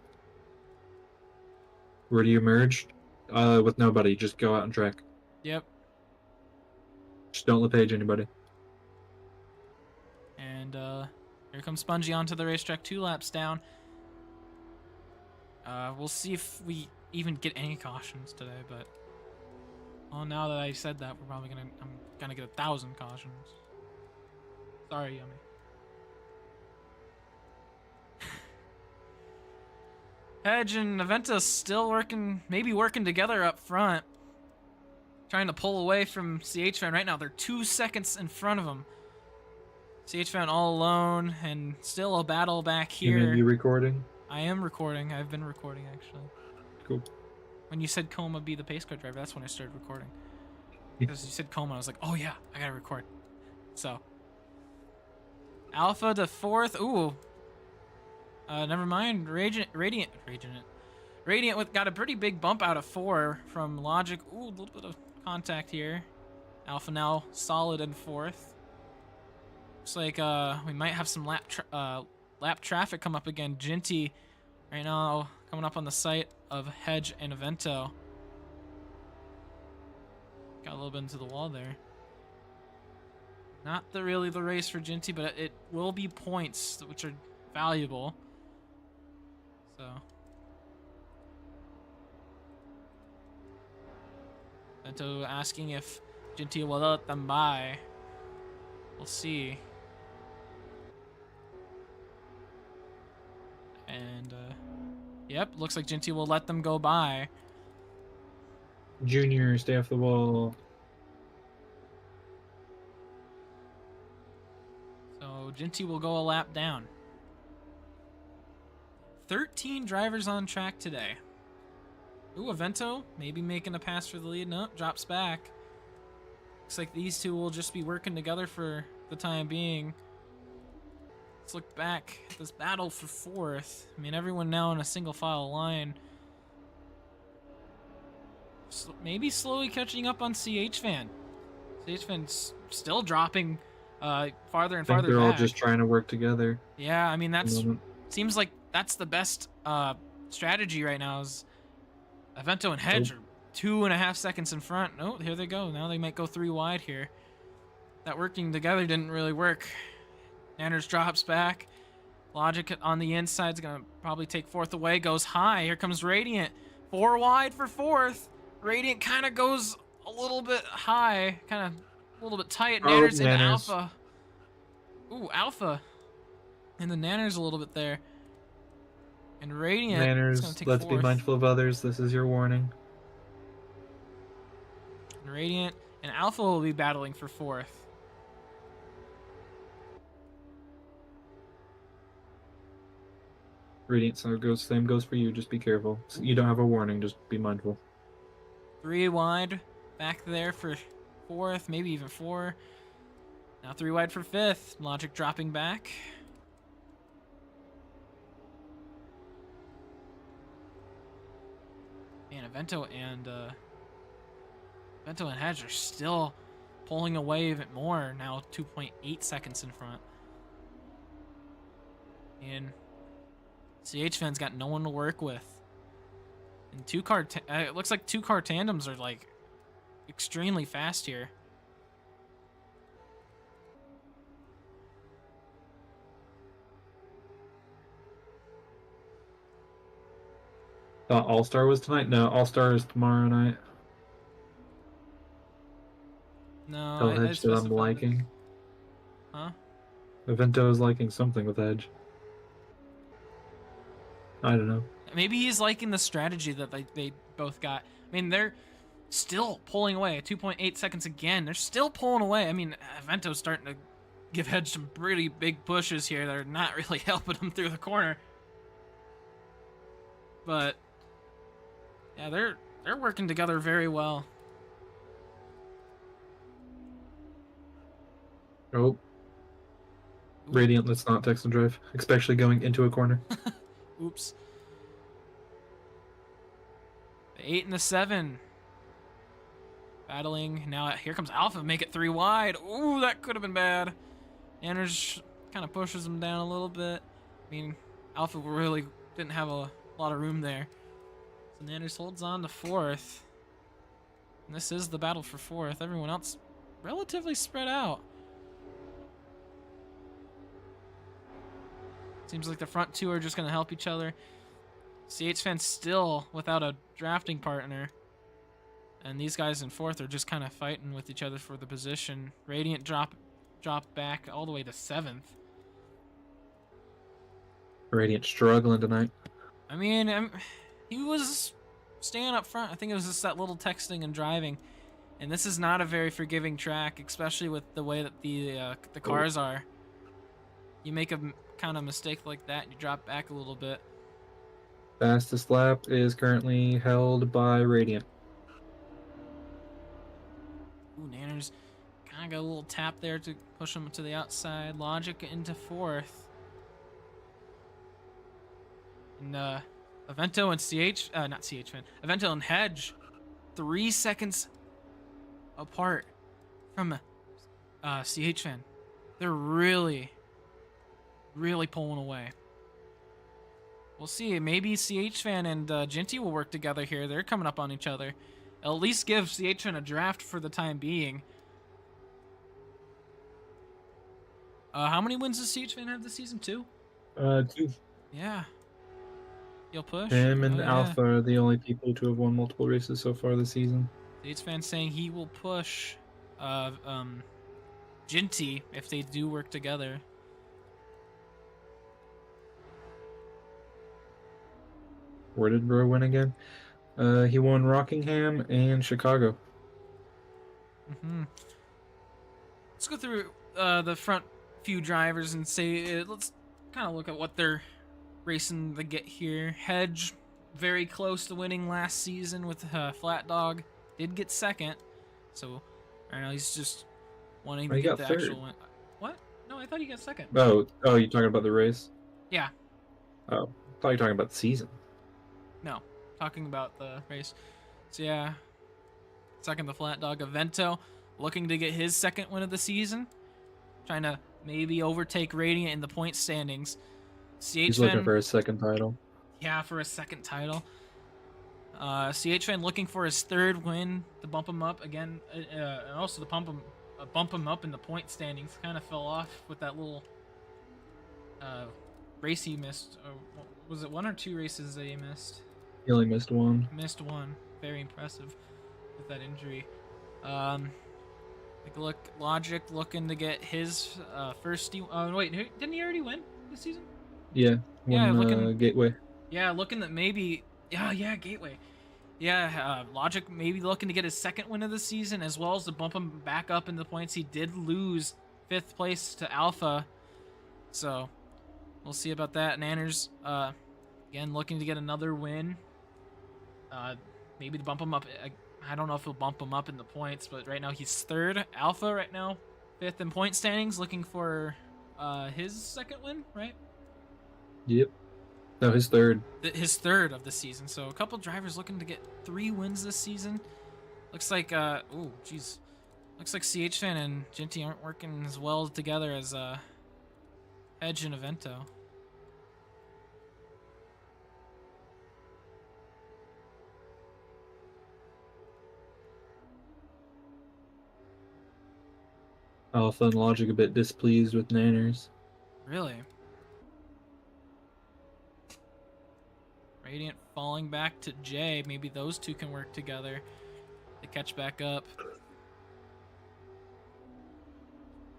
Where do you merge? With nobody. Just go out and track. Yep. Just don't LePage anybody. And here comes Spongy onto the racetrack, 2 laps down. We'll see if we even get any cautions today, but well, now that I said that, I'm gonna get 1,000 cautions. Sorry, Yummy. Hedge and Aventa still maybe working together up front. Trying to pull away from CH Fan right now. They're 2 seconds in front of him. CH Fan all alone, and still a battle back here. You mean you recording? I am recording. I've been recording, actually. Cool. When you said Coma be the pace car driver, that's when I started recording. Because you said Coma, I was like, oh yeah, I gotta record. So. Alpha to 4th. Ooh. Never mind. Radiant got a pretty big bump out of 4 from Logic. Ooh, a little bit of contact here. Alpha now solid in 4th. Looks like we might have some lap traffic come up again. Ginty right now coming up on the site of Hedge and Avento. Got a little bit into the wall there. Not really the race for Ginty, but it will be points, which are valuable. So. Avento asking if Ginty will let them by. We'll see. And, yep, looks like Ginty will let them go by. Junior, stay off the wall. So Ginty will go a lap down. 13 drivers on track today. Ooh, Avento maybe making a pass for the lead. Nope, drops back. Looks like these two will just be working together for the time being. Let's look back at this battle for 4th. I mean, everyone now in a single file line. Maybe slowly catching up on CH Fan. CH Fan's still dropping farther and farther They're back. all just trying to work together. Yeah, I mean, seems like that's the best strategy right now is Avento and Hedge are 2.5 seconds in front. Oh, here they go. Now they might go 3 wide here. That working together didn't really work. Nanners drops back. Logic on the inside is going to probably take 4th away. Goes high. Here comes Radiant. 4 wide for 4th. Radiant kind of goes a little bit high. Kind of a little bit tight. Nanners into Alpha. Ooh, Alpha. And the Nanners a little bit there. And Radiant is going to Nanners, take let's 4th. be mindful of others. This is your warning. And Radiant and Alpha will be battling for 4th. Radiant, same goes for you. Just be careful. You don't have a warning. Just be mindful. 3 wide back there for 4th, maybe even 4. Now 3 wide for 5th. Logic dropping back. Man, Avento and Hedge are still pulling away even more. Now 2.8 seconds in front. And CH Fan's got no one to work with. And it looks like 2-car tandems are like extremely fast here. Thought All-Star was tonight? No, All-Star is tomorrow night. No, Tell I Hedge that I'm specified it. liking. Huh? Evento is liking something with Edge. I don't know. Maybe he's liking the strategy that they both got. I mean, they're still pulling away at 2.8 seconds again. They're still pulling away. I mean, Evento's starting to give Edge some pretty big pushes here that are not really helping him through the corner. But yeah, they're working together very well. Oh. Radiant, let's not text and drive, especially going into a corner. Oops. The 8 and the 7. Battling. Now here comes Alpha. Make it 3 wide. Ooh, that could have been bad. Anders kind of pushes him down a little bit. I mean, Alpha really didn't have a lot of room there. So Anders holds on to 4th. And this is the battle for 4th. Everyone else relatively spread out. Seems like the front 2 are just going to help each other. CH Fan still without a drafting partner. And these guys in 4th are just kind of fighting with each other for the position. Radiant drop back all the way to 7th. Radiant struggling tonight. I mean, he was staying up front. I think it was just that little texting and driving. And this is not a very forgiving track, especially with the way that the cars are. You make a kind of mistake like that, and you drop back a little bit. Fastest lap is currently held by Radiant. Ooh, Nanners kind of got a little tap there to push him to the outside. Logic into 4th. And Evento and not CH Fan. Evento and Hedge, 3 seconds apart from CH Fan. They're really pulling away. We'll see. Maybe CH Fan and Ginty will work together here. They're coming up on each other. At least give CH Fan a draft for the time being. How many wins does CH Fan have this season? 2? 2. Yeah. He'll push. Him and Oh, yeah. Alpha are the only people to have won multiple races so far this season. CH Fan saying he will push Ginty if they do work together. Where did Bro win again? He won Rockingham and Chicago. Let's go through the front few drivers and say, let's kind of look at what they're racing to get here. Hedge, very close to winning last season with Flat Dog. Did get 2nd. So, I don't know, he's just wanting to get the actual win. What? No, I thought he got 2nd. Oh, you talking about the race? Yeah. Oh, I thought you were talking about the season. No, talking about the race. So yeah, 2nd the Flat Dog. Evento looking to get his 2nd win of the season, trying to maybe overtake Radiant in the point standings. He's looking for his 2nd title. Yeah, for a 2nd title. CH Fan looking for his 3rd win to bump him up again, and also to bump him up in the point standings. Kind of fell off with that little race he missed. Was it 1 or 2 races that he missed? He only missed 1. Missed 1. Very impressive with that injury. Take a look. Logic looking to get his first. Wait, didn't he already win this season? Yeah. Looking Gateway. Yeah, looking that maybe. Yeah, Gateway. Yeah, Logic maybe looking to get his 2nd win of the season, as well as to bump him back up in the points. He did lose 5th place to Alpha, so we'll see about that. Nanners, again, looking to get another win. Maybe to bump him up. I don't know if he'll bump him up in the points, but right now he's 3rd. Alpha right now 5th in point standings, looking for his 2nd win, right? Yep. No, his 3rd. His 3rd of the season. So a couple drivers looking to get 3 wins this season. Looks like looks like CH Fan and Ginty aren't working as well together as Edge and Evento. Alpha and Logic a bit displeased with Nanners. Really? Radiant falling back to J. Maybe those two can work together to catch back up.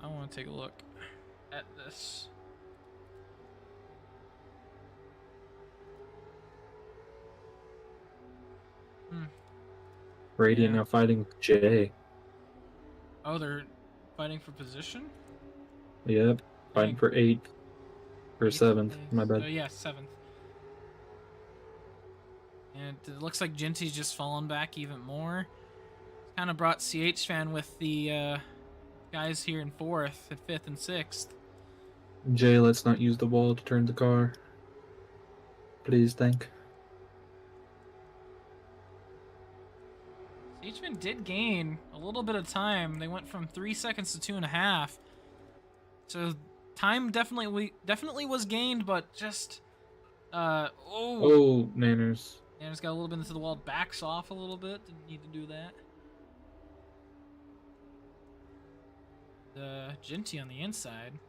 I want to take a look at this. Radiant Yeah. now fighting with Jay. Oh, they're fighting for position? Yep, fighting Dang. for 8th. Or Eighth 7th, place. my bad. Oh, yeah, 7th. And it looks like Jinty's just fallen back even more. Kind of brought CH Fan with the guys here in 4th, and 5th, and 6th. Jay, let's not use the wall to turn the car. Please, thank. CH Fan did gain a little bit of time. They went from 3 seconds to 2.5. So time definitely was gained, but just Oh, Nanners. and it's got a little bit into the wall, backs off a little bit. Didn't need to do that. The Jinty on the inside.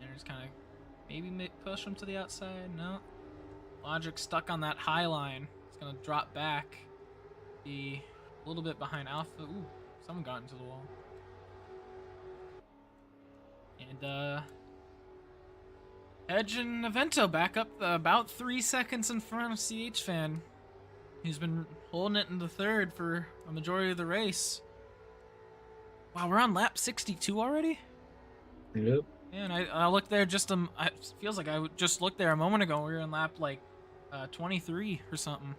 And just kind of maybe push him to the outside. No. Logic stuck on that high line. It's gonna drop back. Be a little bit behind Alpha. Ooh, someone got into the wall. And Edge and Evento back up about 3 seconds in front of CH Fan. He's been holding it in the 3rd for a majority of the race. Wow, we're on lap 62 already? Yep. Yeah, and I looked there just it feels like I just looked there a moment ago. We were in lap like 23 or something.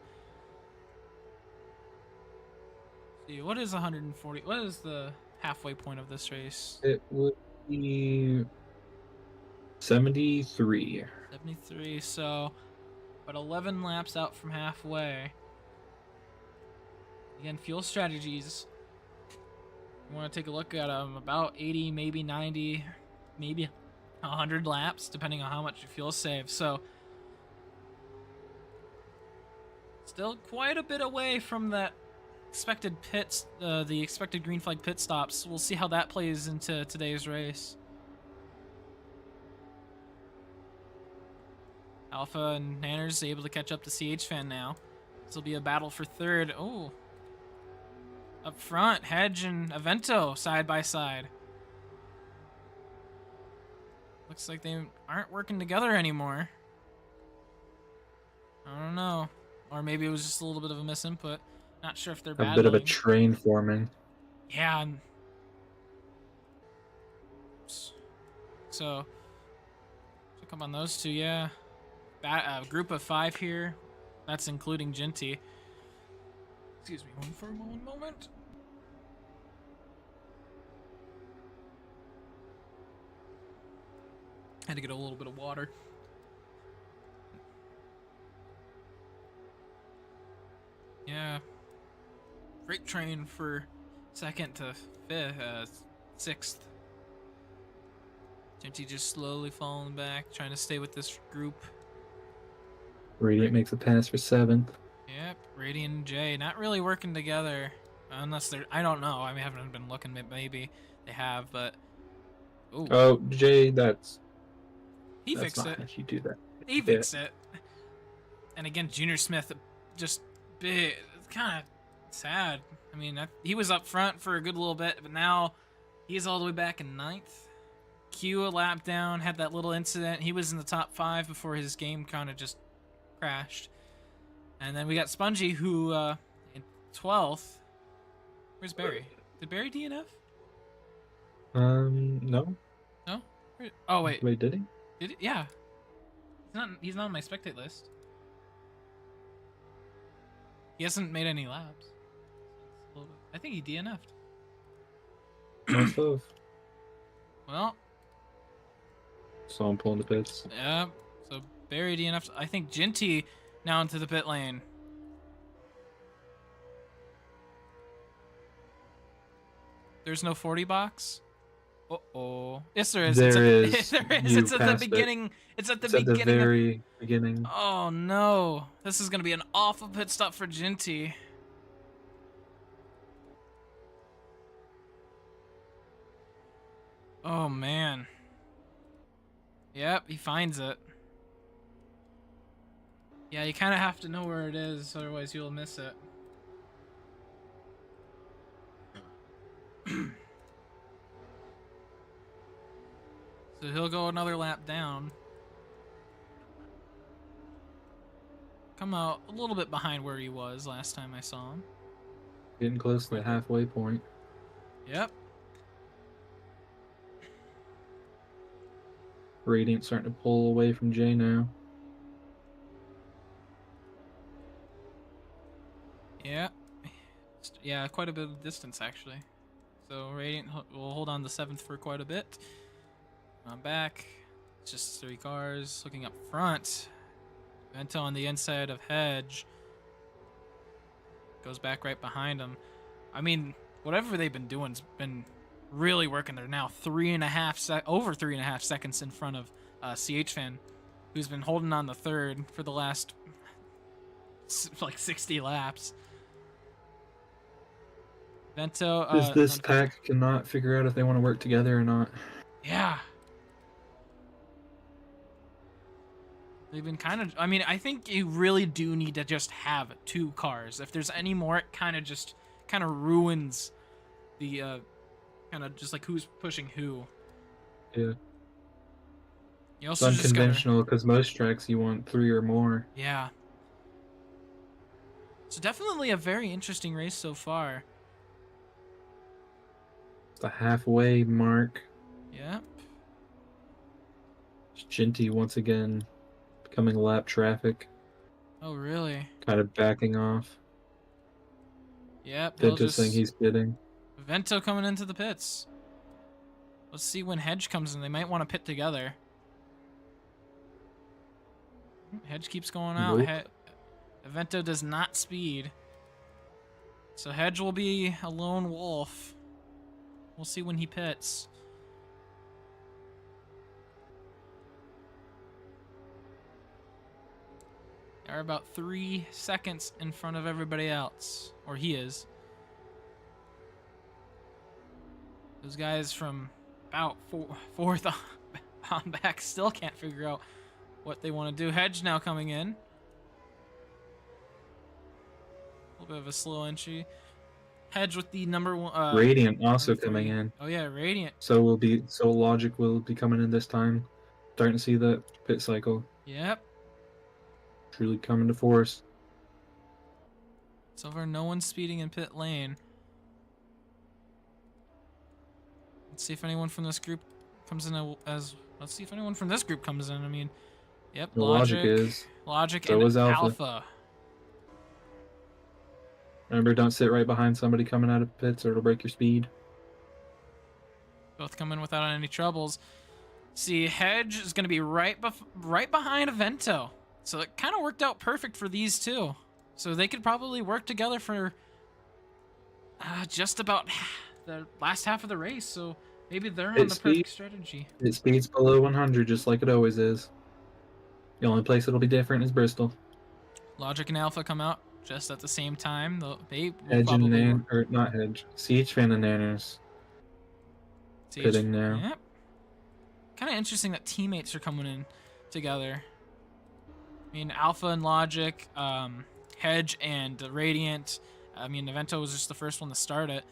See, what is 140? What is the halfway point of this race? It would be 73. 73, so about 11 laps out from halfway. Again, fuel strategies. You want to take a look at about 80, maybe 90, maybe 100 laps, depending on how much your fuel saves. So, still quite a bit away from that expected pits, the expected green flag pit stops. We'll see how that plays into today's race. Alpha and Nanners able to catch up to CH Fan now. This will be a battle for 3rd. Oh. Up front, Hedge and Evento side by side. Looks like they aren't working together anymore. I don't know. Or maybe it was just a little bit of a misinput. Not sure if they're A battling. bit of a train forming. Yeah. So, check up on those two, yeah. Group of 5 here. That's including Jinty. Excuse me one moment. Had to get a little bit of water. Yeah. Freight train for 2nd to 5th, 6th. Jinty just slowly falling back, trying to stay with this group. Radiant makes a pass for 7th. Yep, Radiant and Jay not really working together. Unless they're, I don't know. I haven't been looking, maybe they have, but. Ooh. Oh, Jay, that's Fixed not it. how you do that. He fixed it. And again, Junior Smith just big. It's kind of sad. I mean, he was up front for a good little bit, but now he's all the way back in 9th. Q a lap down, had that little incident. He was in the top 5 before his game kind of just crashed. And then we got Spongy, who in 12th. Where's Barry? Did Barry DNF? No. No? Oh wait. Wait, did he? Did it? Yeah. He's not on my spectate list. He hasn't made any laps. I think he DNF'd. Must have. Well, So I'm pulling the pits. yeah. So Barry DNF'd. I think Jinty now into the pit lane. There's no 40 box? Uh-oh. Yes, there is. There is. There is. You It's at the passed it. beginning. It's at the It's at the beginning of... very beginning. Oh, no. This is going to be an awful pit stop for Ginty. Oh, man. Yep, he finds it. Yeah, you kind of have to know where it is, otherwise you'll miss it. So he'll go another lap down. Come out a little bit behind where he was last time I saw him. Getting close to the halfway point. Yep. Radiant starting to pull away from Jay now. Yeah. Yeah, quite a bit of distance actually. So Radiant will hold on to 7th for quite a bit. I'm back. It's just 3 cars. Looking up front. Vento on the inside of Hedge. Goes back right behind him. I mean, whatever they've been doing's been really working. They're now over 3.5 seconds in front of CH Fan, who's been holding on the 3rd for the last like 60 laps. Vento. This pack cannot figure out if they want to work together or not. Yeah. They've been kind of... I mean, I think you really do need to just have 2 cars. If there's any more, it kind of ruins the kind of just like who's pushing who. Yeah. You It's also just gotta... unconventional because most tracks you want 3 or more. Yeah. So definitely a very interesting race so far. The halfway mark. Yep. Ginty once again becoming lap traffic. Oh, really? Kind of backing off. Yep. Vento saying he's bidding. Vento coming into the pits. Let's see when Hedge comes in. They might want to pit together. Hedge keeps going out. Nope. Vento does not speed. So Hedge will be a lone wolf. We'll see when he pits. They are about 3 seconds in front of everybody else. Or he is. Those guys from about 4th on back still can't figure out what they want to do. Hedge now coming in. A little bit of a slow entry. Hedge with the number 1. Radiant also coming in. Oh yeah, Radiant. So Logic will be coming in this time. Starting to see the pit cycle. Yep. Truly coming to force. So far, no one's speeding in pit lane. Let's see if anyone from this group comes in as. Let's see if anyone from this group comes in. I mean, yep. The Logic is. Logic So and is Alpha. Alpha. Remember, don't sit right behind somebody coming out of pits or it'll break your speed. Both come in without any troubles. See, Hedge is going to be right behind Vento. So it kind of worked out perfect for these two. So they could probably work together for just about the last half of the race. So maybe they're on the perfect strategy. It speeds below 100 just like it always is. The only place it'll be different is Bristol. Logic and Alpha come out just at the same time. They Hedge probably and or not Hedge. CH Fan and Nanners. Pitting now. Yep. Kind of interesting that teammates are coming in together. I mean, Alpha and Logic, Hedge and Radiant. I mean, Vento was just the first one to start it.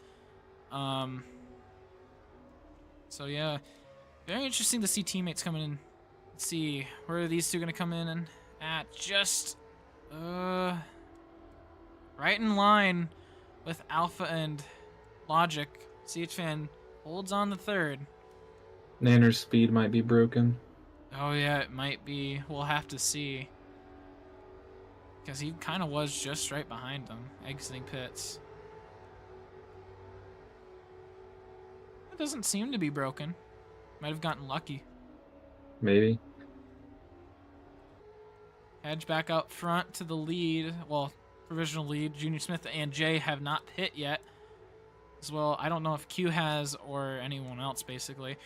So yeah, very interesting to see teammates coming in. Let's see, where are these two gonna come in and at? Just right in line with Alpha and Logic. CH Fan holds on the 3rd. Nanner's speed might be broken. Oh yeah, it might be. We'll have to see. Because he kind of was just right behind them, exiting pits. It doesn't seem to be broken. Might have gotten lucky. Maybe. Hedge back out front to the lead. Well, provisional lead. Junior Smith and Jay have not pit yet. as well. I don't know if Q has or anyone else, basically.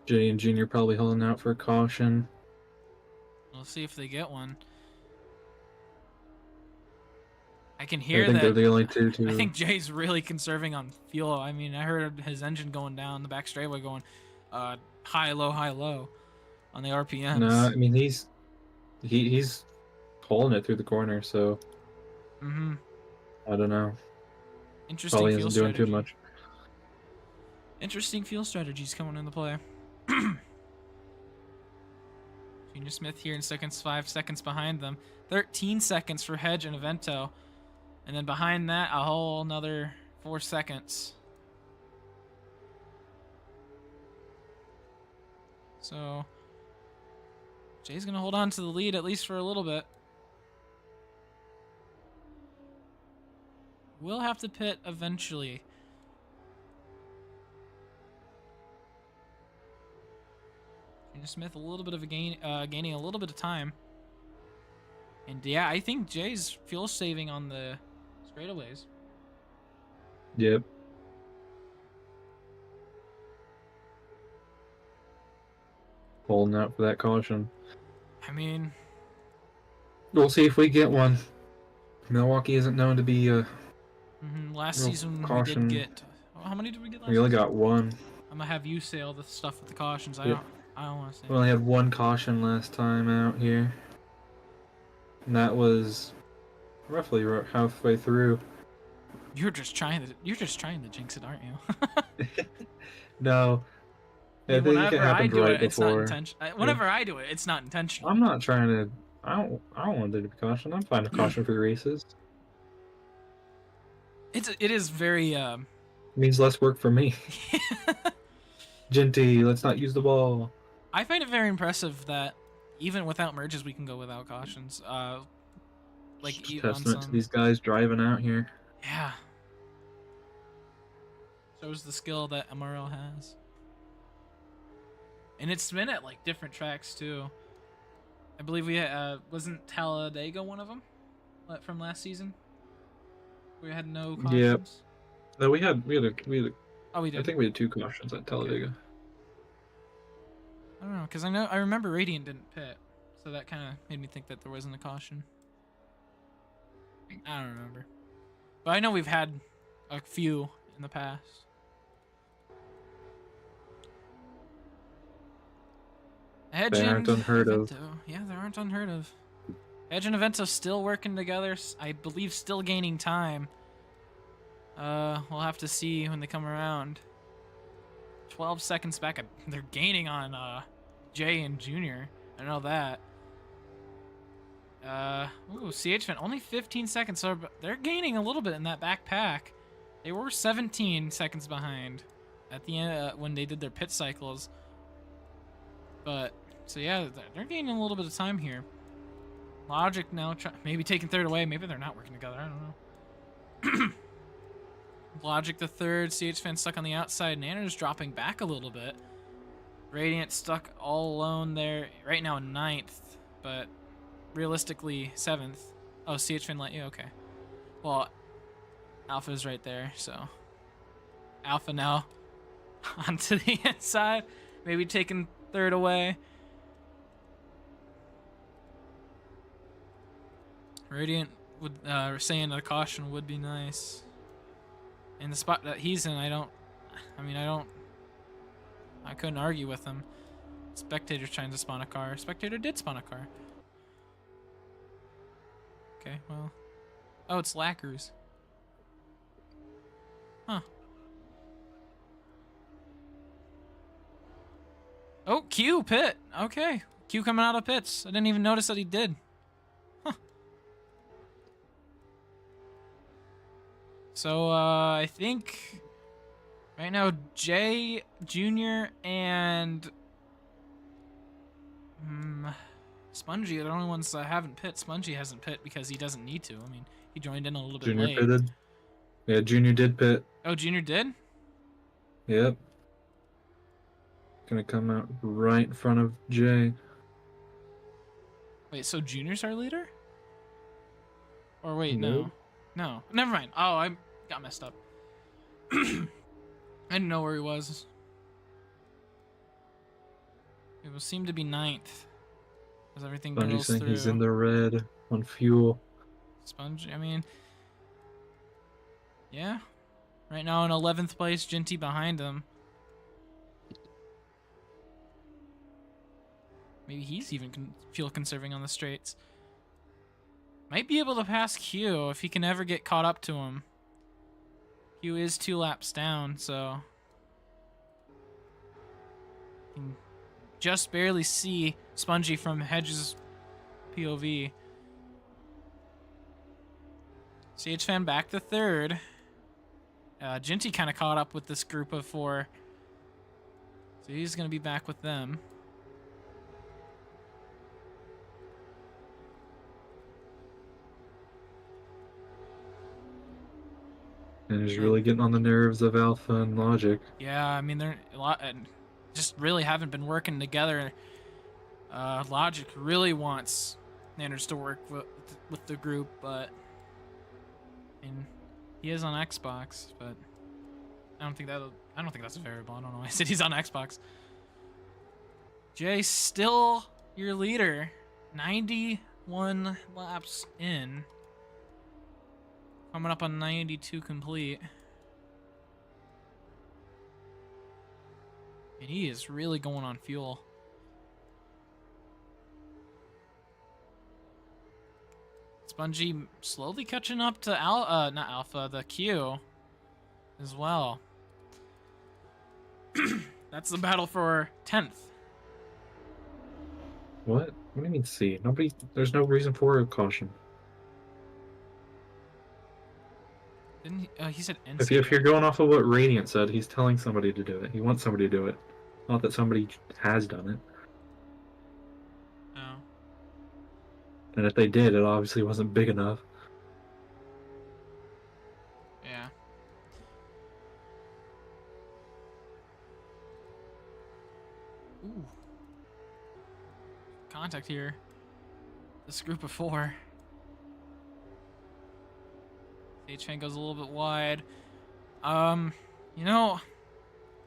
Jay and Junior probably holding out for a caution. We'll see if they get one. I can I hear think they're that. the only two I to. think Jay's really conserving on fuel. I mean, I heard his engine going down, the back straightaway going high, low on the No, RPMs. I mean he's pulling it through the corner, so Mm-hmm. I don't know. Interesting Probably fuel isn't doing too strategy. much. Interesting fuel strategies coming into play. Junior Smith here in seconds, 5 seconds behind them. 13 seconds for Hedge and Avento. And then behind that, a whole another 4 seconds. So Jay's going to hold on to the lead at least for a little bit. We'll have to pit eventually. Junior Smith a little bit of a gaining a little bit of time. And yeah, I think Jay's fuel saving on the straightaways. Yep. Holding out for that caution. I mean, We'll see if we get one. Milwaukee isn't known to be a last real season caution. we did get. Oh, how many did we get last We only season? got one. I'm gonna have you say all the stuff with the cautions. Yep. I don't want to say. We only had one caution last time out here. And that was roughly halfway through. You're just trying to jinx it, aren't you? No. I think it Whenever I happened do right it, it's not before. intentional. Whenever I do it, it's not intentional. I'm not trying to. I don't want there to be caution. I'm fine with caution for the races. It is very It means less work for me. Genty, let's not use the ball. I find it very impressive that even without merges, we can go without cautions. Like Just even on testament to some, these guys driving out here. yeah, shows the skill that MRL has, and it's been at like different tracks too. I believe we wasn't Talladega one of them from last season. We had no cautions. Yep. No, we had Oh, we did. I think we had two cautions at Talladega. I don't know, because I remember Radiant didn't pit, so that kind of made me think that there wasn't a caution. I don't remember, but I know we've had a few in the past. Hedge They aren't and unheard of. Avento. Yeah, they aren't unheard of. Hedge and Avento still working together. I believe still gaining time. We'll have to see when they come around. 12 seconds back. They're gaining on Jay and Junior. I know that. CH Fan only 15 seconds, so they're gaining a little bit in that back pack. They were 17 seconds behind at the end when they did their pit cycles. But so yeah, they're gaining a little bit of time here. Logic now maybe taking third away. Maybe they're not working together. I don't know. Logic the third. CH Fan stuck on the outside. Nanner's dropping back a little bit. Radiant stuck all alone there. Right now 9th, but realistically 7th. Oh, CH Fan let you? Okay. Well, Alpha's right there, so. Alpha now onto the inside. Maybe taking third away. Radiant would saying a caution would be nice. In the spot that he's in, I couldn't argue with him. Spectator's trying to spawn a car. Spectator did spawn a car. Okay, well. Oh, it's Lackers. Huh. Oh, Q pit. Okay. Q coming out of pits. I didn't even notice that he did. Huh. So, I think right now Jay, Junior, and Spongy are the only ones that haven't pit. Spongy hasn't pit because he doesn't need to. I mean, he joined in a little bit Junior late. pitted. Yeah, Junior did pit. Oh, Junior did? Yep. Gonna come out right in front of Jay. Wait, so Junior's our leader? Or wait, Nope. no. No, never mind. Oh, I got messed up. I didn't know where he was. It will seem to be ninth as everything Bungie goes saying through. he's in the red on fuel. Sponge, I mean, yeah. Right now in 11th place, Ginty behind him. Maybe he's even fuel conserving on the straights. Might be able to pass Q if he can ever get caught up to him. Q is 2 laps down, so you can just barely see Spongy from Hedge's POV. CH Fan back to third. Ginty kind of caught up with this group of 4, so he's going to be back with them. And he's really getting on the nerves of Alpha and Logic. Yeah, I mean they're a lot, and just really haven't been working together. Logic really wants Nanners to work with the group, but I mean he is on Xbox, but I don't think that's a variable. I don't know why I said he's on Xbox. Jay still your leader, 91 laps in, coming up on 92 complete. And he is really going on fuel. Spongy slowly catching up to not Alpha, the Q as well. That's the battle for 10th. What? What do you mean C? There's no reason for a caution. Didn't he said NC. If you're going off of what Radiant said, he's telling somebody to do it. He wants somebody to do it. Not that somebody has done it. Oh. And if they did, it obviously wasn't big enough. Yeah. Ooh. Contact here. This group of 4. H-Fan goes a little bit wide. You know,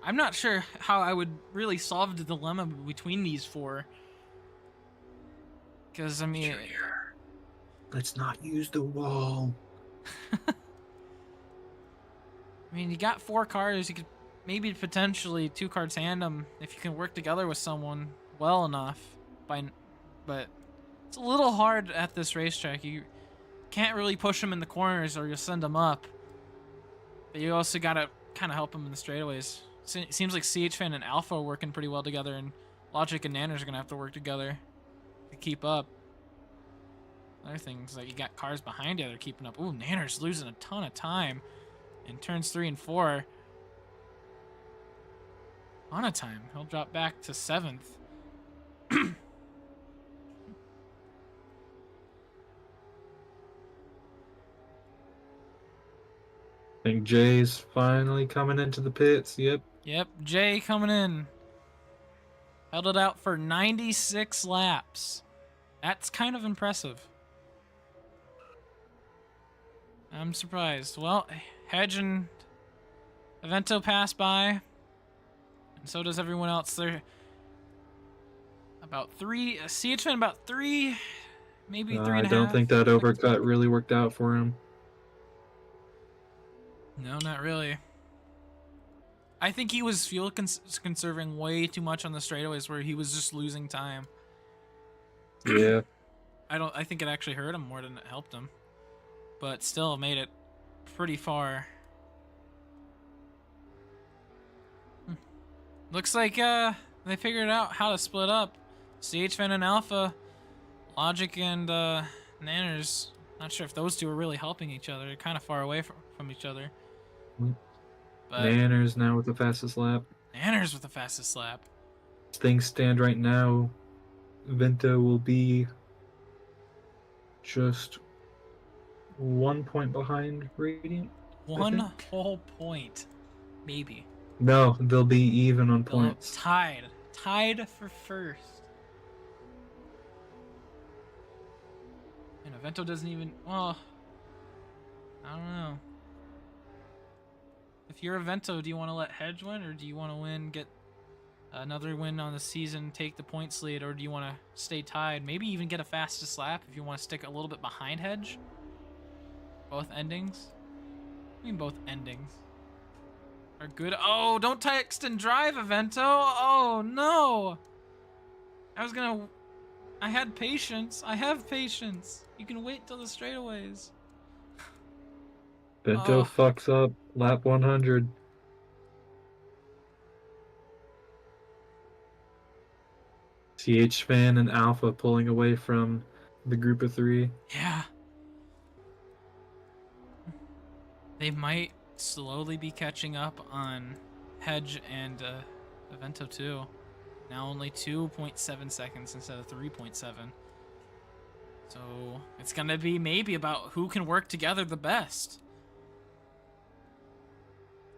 I'm not sure how I would really solve the dilemma between these 4. Because, I mean... Junior, let's not use the wall. I mean, you got 4 cars. You could maybe potentially 2-car tandem if you can work together with someone well enough. But it's a little hard at this racetrack. You can't really push them in the corners or you'll send them up. But you also got to kind of help them in the straightaways. Seems like CH-Fan and Alpha are working pretty well together, and Logic and Nanners are going to have to work together to keep up. Other things, like you got cars behind you that are keeping up. Ooh, Nanners losing a ton of time in turns 3 and 4. On a time. He'll drop back to 7th. I think Jay's finally coming into the pits. Yep. Yep, Jay coming in. Held it out for 96 laps. That's kind of impressive. I'm surprised. Well, Hedge and Evento pass by. And so does everyone else. They're about 3. CH-Fan about 3. Maybe 3.5. I don't think that overcut really worked out for him. No, not really. I think he was fuel conserving way too much on the straightaways where he was just losing time. Yeah. I think it actually hurt him more than it helped him. But still made it pretty far. Looks like they figured out how to split up. CH-Fan and Alpha, Logic and Nanners. Not sure if those two are really helping each other. They're kind of far away from each other. But Nanners now with the fastest lap. Nanners with the fastest lap. As things stand right now, Vento will be just 1 point behind Radiant. One whole point. Maybe. No, they'll be even on points. Tied. Tied for first. And Vento doesn't even... Well... I don't know. If you're Avento, do you want to let Hedge win, or do you want to win, get another win on the season, take the points lead, or do you want to stay tied? Maybe even get a fastest lap if you want to stick a little bit behind Hedge. Both endings. I mean, both endings are good. Oh, don't text and drive, Avento. Oh, no. I had patience. I have patience. You can wait till the straightaways. Bento Oh. fucks up lap 100. CH Fan and Alpha pulling away from the group of three. Yeah. They might slowly be catching up on Hedge and Avento too. Now only 2.7 seconds instead of 3.7. So it's going to be maybe about who can work together the best.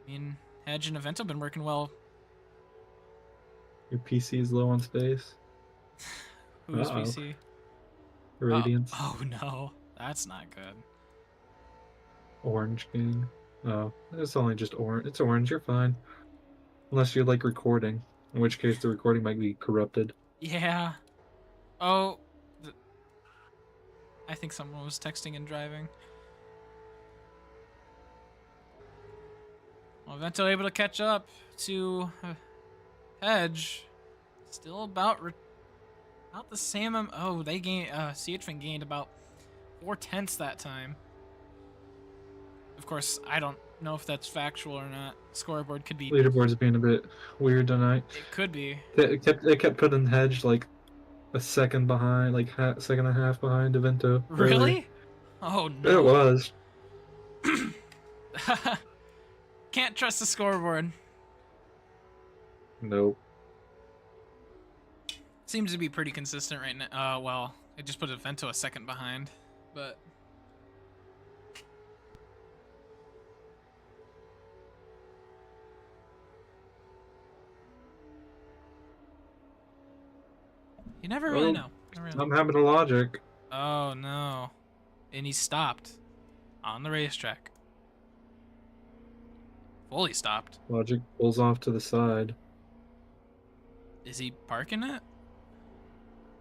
I mean, Hedge and Avento have been working well. Your PC is low on space. Who's Uh-oh. PC? Radiance. Oh no, that's not good. Orange King. Oh, it's only just orange. It's orange, you're fine. Unless you're like recording, in which case the recording might be corrupted. Yeah. Oh, I think someone was texting and driving. Well, Avento able to catch up to Hedge. Still about the same. Oh, they gained. CHFN gained about 4/10 that time. Of course, I don't know if that's factual or not. Scoreboard could be. Leaderboard's being a bit weird tonight. It could be. It kept putting Hedge like a second behind, like second and a half behind Avento. Really? Oh no. It was. Can't trust the scoreboard. Nope. Seems to be pretty consistent right now. Well, I just put Avento a second behind, but. You never really know. I'm having a logic. Oh no. And he stopped on the racetrack. Fully stopped. Logic pulls off to the side. Is he parking it?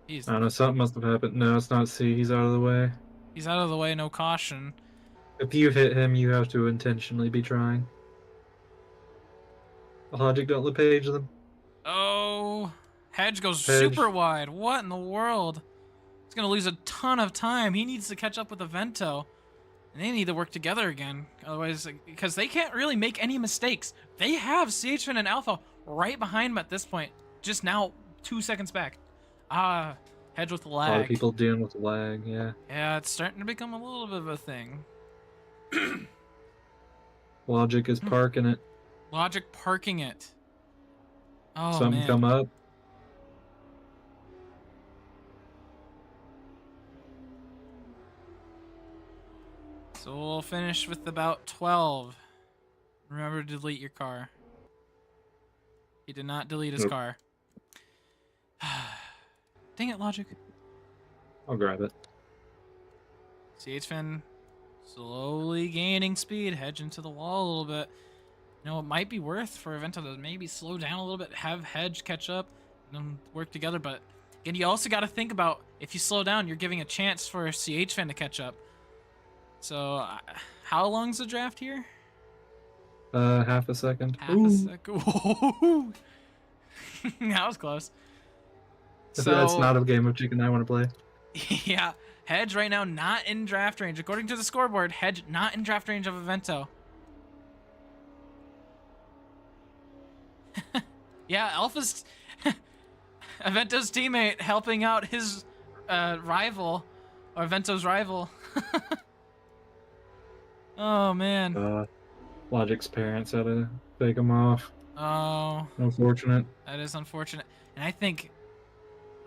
I don't know, something must have happened. No, it's not C. He's out of the way. He's out of the way, no caution. If you hit him, you have to intentionally be trying. Logic, don't LePage them. Oh, Hedge goes super wide. What in the world? He's going to lose a ton of time. He needs to catch up with Avento. And they need to work together again. Otherwise, because they can't really make any mistakes. They have CHFN and Alpha right behind them at this point. Just now, 2 seconds back. Hedge with the lag. A lot of people dealing with the lag, yeah. Yeah, it's starting to become a little bit of a thing. Logic is parking it. Logic parking it. Oh, Something man. come up. So we'll finish with about 12. Remember to delete your car. He did not delete his car. Dang it, Logic. I'll grab it. CHFN slowly gaining speed, Hedge into the wall a little bit. You know, it might be worth for Avento to maybe slow down a little bit, have Hedge catch up, and then work together. But again, you also got to think about if you slow down, you're giving a chance for CHFN to catch up. So, how long's the draft here? Half a second. Half a second. Whoa. That was close. So that's not a game of chicken I want to play. Yeah, Hedge right now not in draft range. According to the scoreboard, Hedge not in draft range of Avento. Yeah, Alpha's Avento's teammate helping out his rival, or Avento's rival. Oh man. Logic's parents had to take him off. Oh. Unfortunate. That is unfortunate. And I think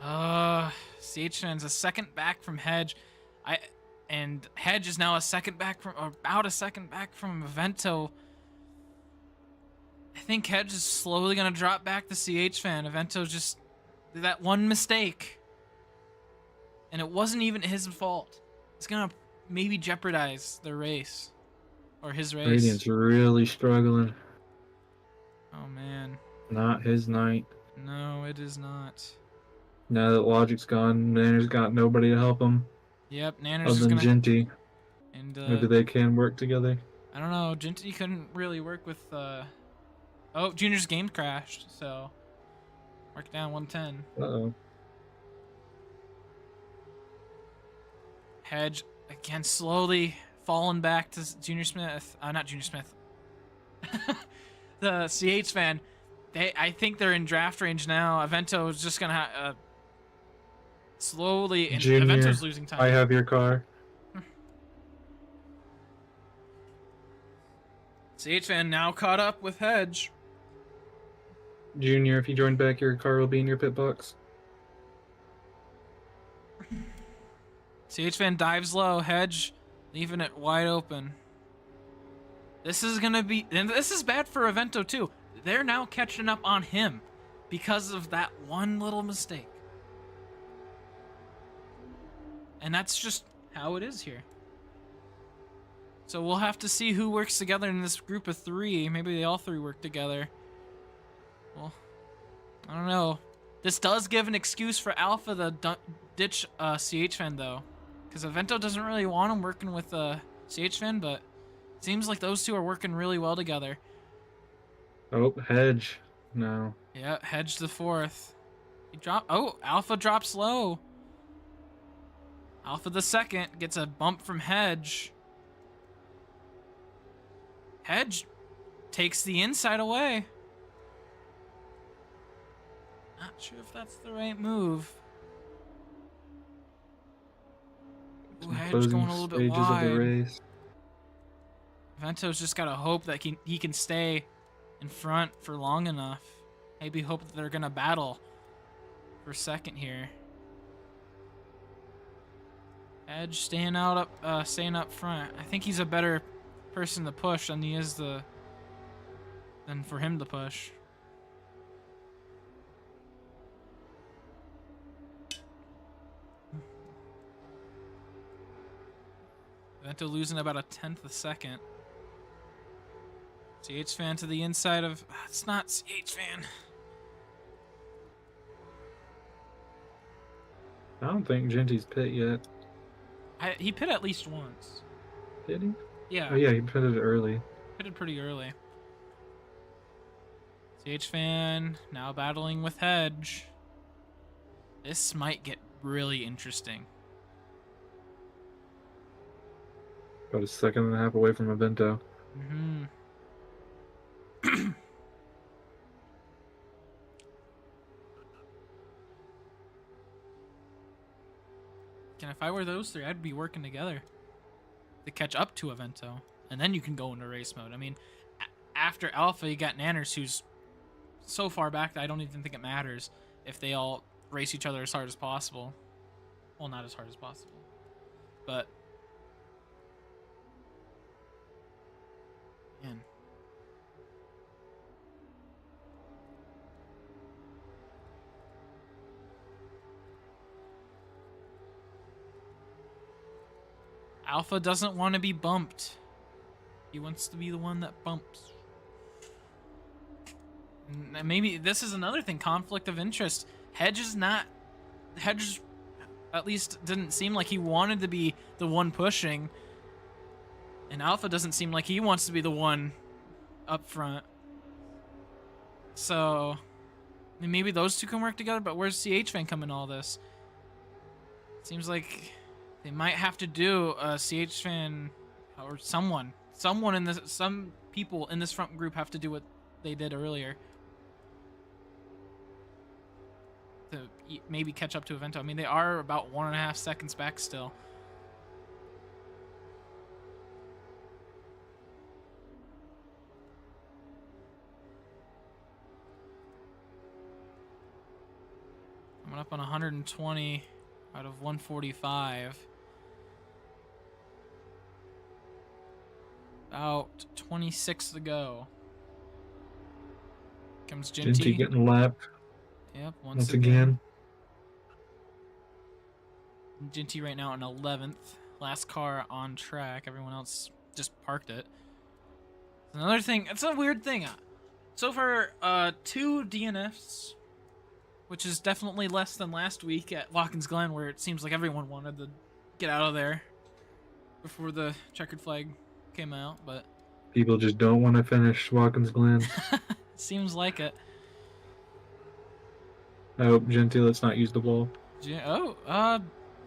CHFN's a second back from Hedge. And Hedge is now a second back from, or about a second back from Avento. I think Hedge is slowly gonna drop back to CHFN. Avento's just did that one mistake. And it wasn't even his fault. It's gonna maybe jeopardize the race. Or his race. Radiant's really struggling. Oh man. Not his night. No, it is not. Now that Logic's gone, Nanner's got nobody to help him. Yep, Nanner's Other just than gonna. Jinty. And Maybe they can work together. I don't know. Jinty couldn't really work with. Oh, Junior's game crashed, so mark down 110. Uh-oh. Hedge again, slowly falling back to Junior Smith. Not Junior Smith. The CH fan. I think they're in draft range now. Avento is just gonna slowly. And Junior, Avento's losing time. I have your car. CH fan now caught up with Hedge. Junior, if you join back, your car will be in your pit box. CH fan dives low. Hedge leaving it wide open. This is gonna be, and this is bad for Avento too. They're now catching up on him because of that one little mistake. And that's just how it is here. So we'll have to see who works together in this group of three. Maybe they all three work together. Well, I don't know. This does give an excuse for Alpha to ditch CH fan though. Because Avento doesn't really want him working with CH fan, but it seems like those two are working really well together. Oh, Hedge. No. Yeah, Hedge the fourth. He dropped. Oh, Alpha drops low. Alpha the second gets a bump from Hedge. Hedge takes the inside away. Not sure if that's the right move. Ooh, Hedge going a little bit wide. Of the race. Vento's just gotta hope that he can stay in front for long enough. Maybe hope that they're gonna battle for second here. Edge staying up front. I think he's a better person to push than he is than for him to push. Vento losing about a 1/10 a second. CH fan to the inside of. It's not CH fan. I don't think Jinty's pit yet. He pit at least once. Did he? Yeah. Oh yeah, he pitted early. Pitted pretty early. CH fan now battling with Hedge. This might get really interesting. About a second and a half away from Avento. Mm-hmm. And if I were those three, I'd be working together to catch up to Avento, and then you can go into race mode. I mean, after Alpha, you got Nanners, who's so far back that I don't even think it matters if they all race each other as hard as possible. Well, not as hard as possible, but man. Alpha doesn't want to be bumped. He wants to be the one that bumps. And maybe this is another thing, conflict of interest. Hedge at least didn't seem like he wanted to be the one pushing. And Alpha doesn't seem like he wants to be the one up front. So maybe those two can work together, but where's CH fan come in all this? Seems like they might have to do a CH fan or some people in this front group have to do what they did earlier to maybe catch up to Avento. I mean, they are about 1.5 seconds back still. Coming up on 120 out of 145. About 26 to go. Comes Jinty. Jinty getting lapped. Yep, once again. Jinty right now in 11th. Last car on track. Everyone else just parked it. Another thing, it's a weird thing. So far, 2 DNFs, which is definitely less than last week at Watkins Glen, where it seems like everyone wanted to get out of there before the checkered flag came out, but People just don't want to finish Watkins Glen. seems like it. I hope Genty let's not use the ball.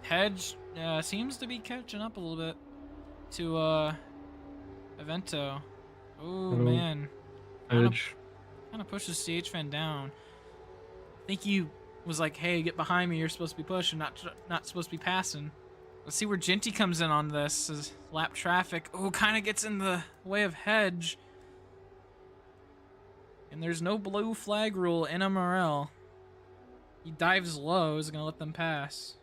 Hedge seems to be catching up a little bit to Evento. Oh man, Edge. kind of pushes CH Fan down. I think he was like, "Hey, get behind me! You're supposed to be pushing, not supposed to be passing." Let's see where Genty comes in on this. As lap traffic, kind of gets in the way of Hedge. And there's no blue flag rule in MRL. He dives low, is gonna let them pass.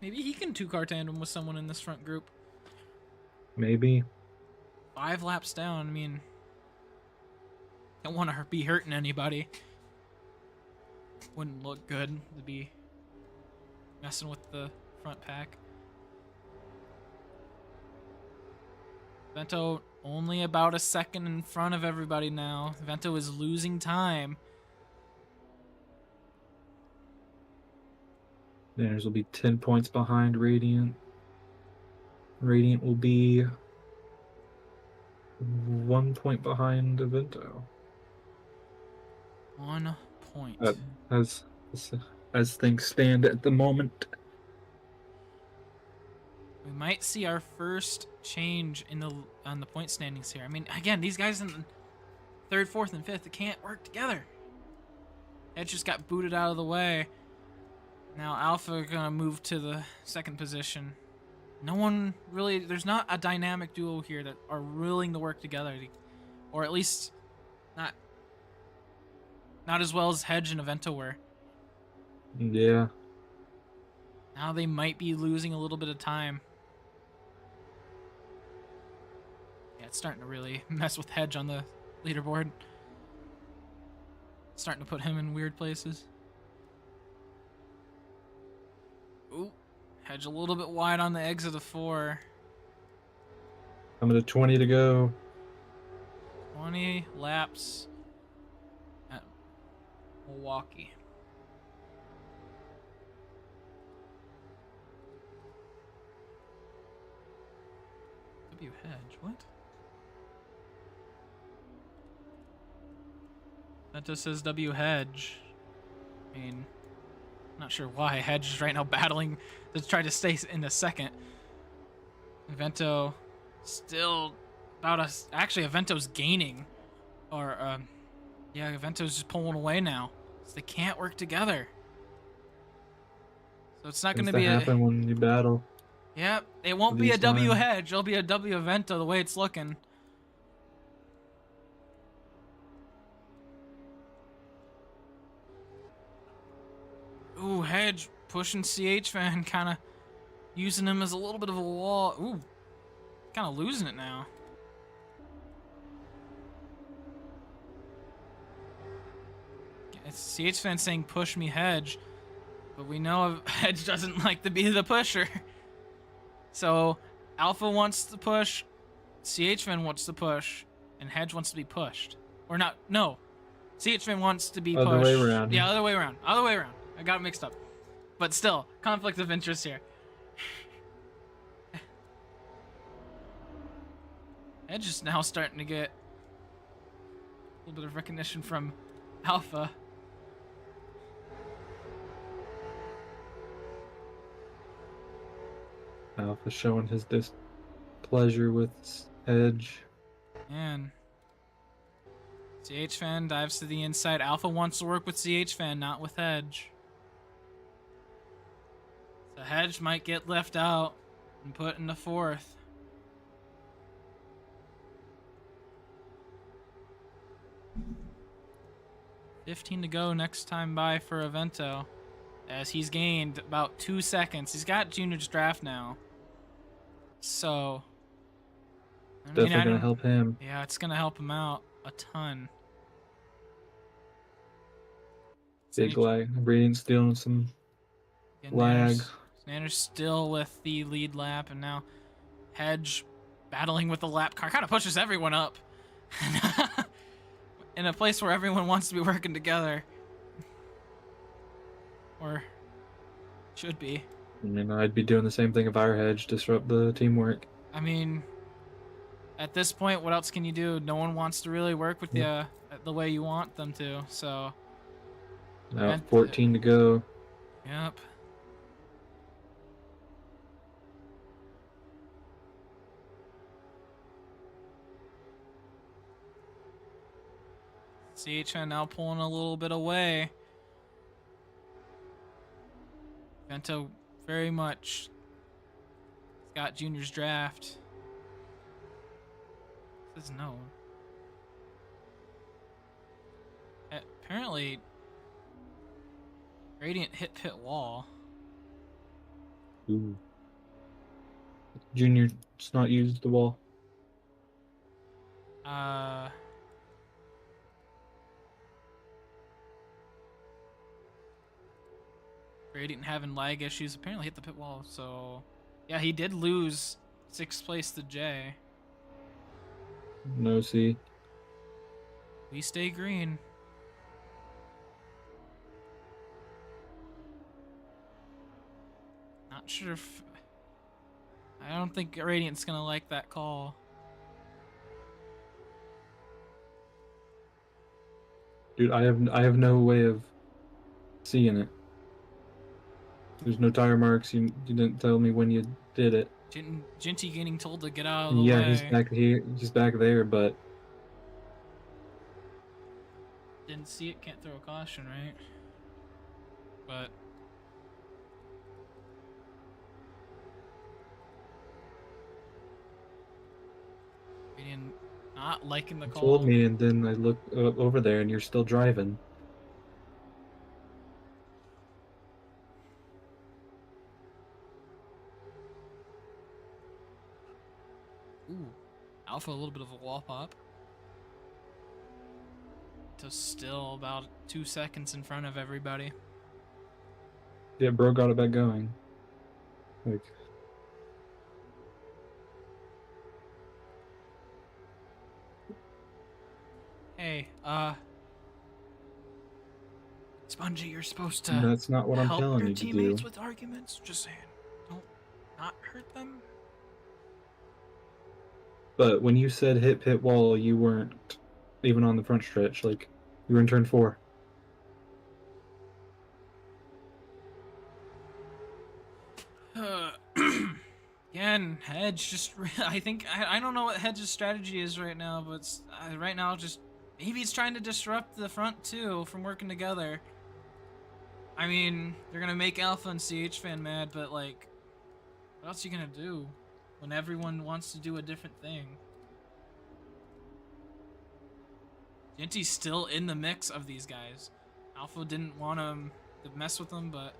Maybe he can 2-car tandem with someone in this front group. Maybe. 5 laps down, I mean, don't want to be hurting anybody. Wouldn't look good to be messing with the front pack. Vento only about a second in front of everybody now. Vento is losing time. Nanners will be 10 points behind Radiant. Radiant will be 1 point behind Evento. 1 point. As things stand at the moment. We might see our first change on the point standings here. I mean, again, these guys in the 3rd, 4th, and 5th, they can't work together. Edge just got booted out of the way. Now Alpha are gonna move to the 2nd position. No one really, there's not a dynamic duo here that are willing to work together, or at least not as well as Hedge and Evento were. Yeah. Now they might be losing a little bit of time. Yeah, it's starting to really mess with Hedge on the leaderboard. It's starting to put him in weird places. Ooh, Hedge a little bit wide on the exit of 4. Coming to 20 to go. 20 laps at Milwaukee. W Hedge, what? That just says W Hedge. I mean, not sure why. Hedge is right now battling to try to stay in the 2nd. Evento still about us. Actually, Evento's gaining. Or, yeah, Evento's just pulling away now. So they can't work together. So it's not going to be happen when you battle. Yep, it won't be a W Hedge. It'll be a W Evento the way it's looking. Ooh, Hedge pushing CH Fan, kind of using him as a little bit of a wall. Ooh, kind of losing it now. It's CH Fan saying push me Hedge, but we know Hedge doesn't like to be the pusher. So Alpha wants to push, CH Fan wants to push, and Hedge wants to be pushed. Or not, no. CH Fan wants to be pushed. Other way around. Yeah, other way around. Other way around. I got it mixed up. But still, conflict of interest here. Edge is now starting to get a little bit of recognition from Alpha. Alpha showing his displeasure with Edge. Man. CH Fan dives to the inside. Alpha wants to work with CH Fan, not with Edge. So Hedge might get left out and put in the 4th. $15 to go next time by for Evento, as he's gained about 2 seconds. He's got Junior's draft now. So, Definitely gonna help him. Yeah, it's gonna help him out a ton. Big lag. Radiant's stealing some lag. Nanner's still with the lead lap, and now Hedge battling with the lap car. Kind of pushes everyone up. In a place where everyone wants to be working together. Or should be. I mean, I'd be doing the same thing if I were Hedge, disrupt the teamwork. I mean, at this point, what else can you do? No one wants to really work with you the way you want them to, so... Now 14 to go. Yep. CHN now pulling a little bit away. Vento very much Scott Jr.'s draft. Says no. Apparently, Radiant hit pit wall. Ooh. Junior's not used the wall. Radiant having lag issues. Apparently hit the pit wall, so... Yeah, he did lose 6th place to Jay. No C. We stay green. Not sure if... I don't think Radiant's gonna like that call. Dude, I have no way of seeing it. There's no tire marks. You didn't tell me when you did it. Jinty getting told to get out of the way. Yeah, he's back here. He's back there, but Didn't see it. Can't throw a caution, right? But Radiant not liking the you call. told me, and then I look over there, and you're still driving. Ooh, Alpha a little bit of a wall pop. To still about 2 seconds in front of everybody. Yeah, bro got it back going. Like, Hey, Spongy, you're supposed to that's not what I'm help telling your you to teammates do. with arguments. Just saying, don't not hurt them. But when you said hit pit wall, you weren't even on the front stretch. Like, you were in turn 4. Again, Hedge just... I think... I don't know what Hedge's strategy is right now, but it's, right now just... Maybe he's trying to disrupt the front, too, from working together. I mean, they're gonna make Alpha and CH Fan mad, but, like... What else are you gonna do when everyone wants to do a different thing? Jinty's still in the mix of these guys. Alpha didn't want to mess with them, but...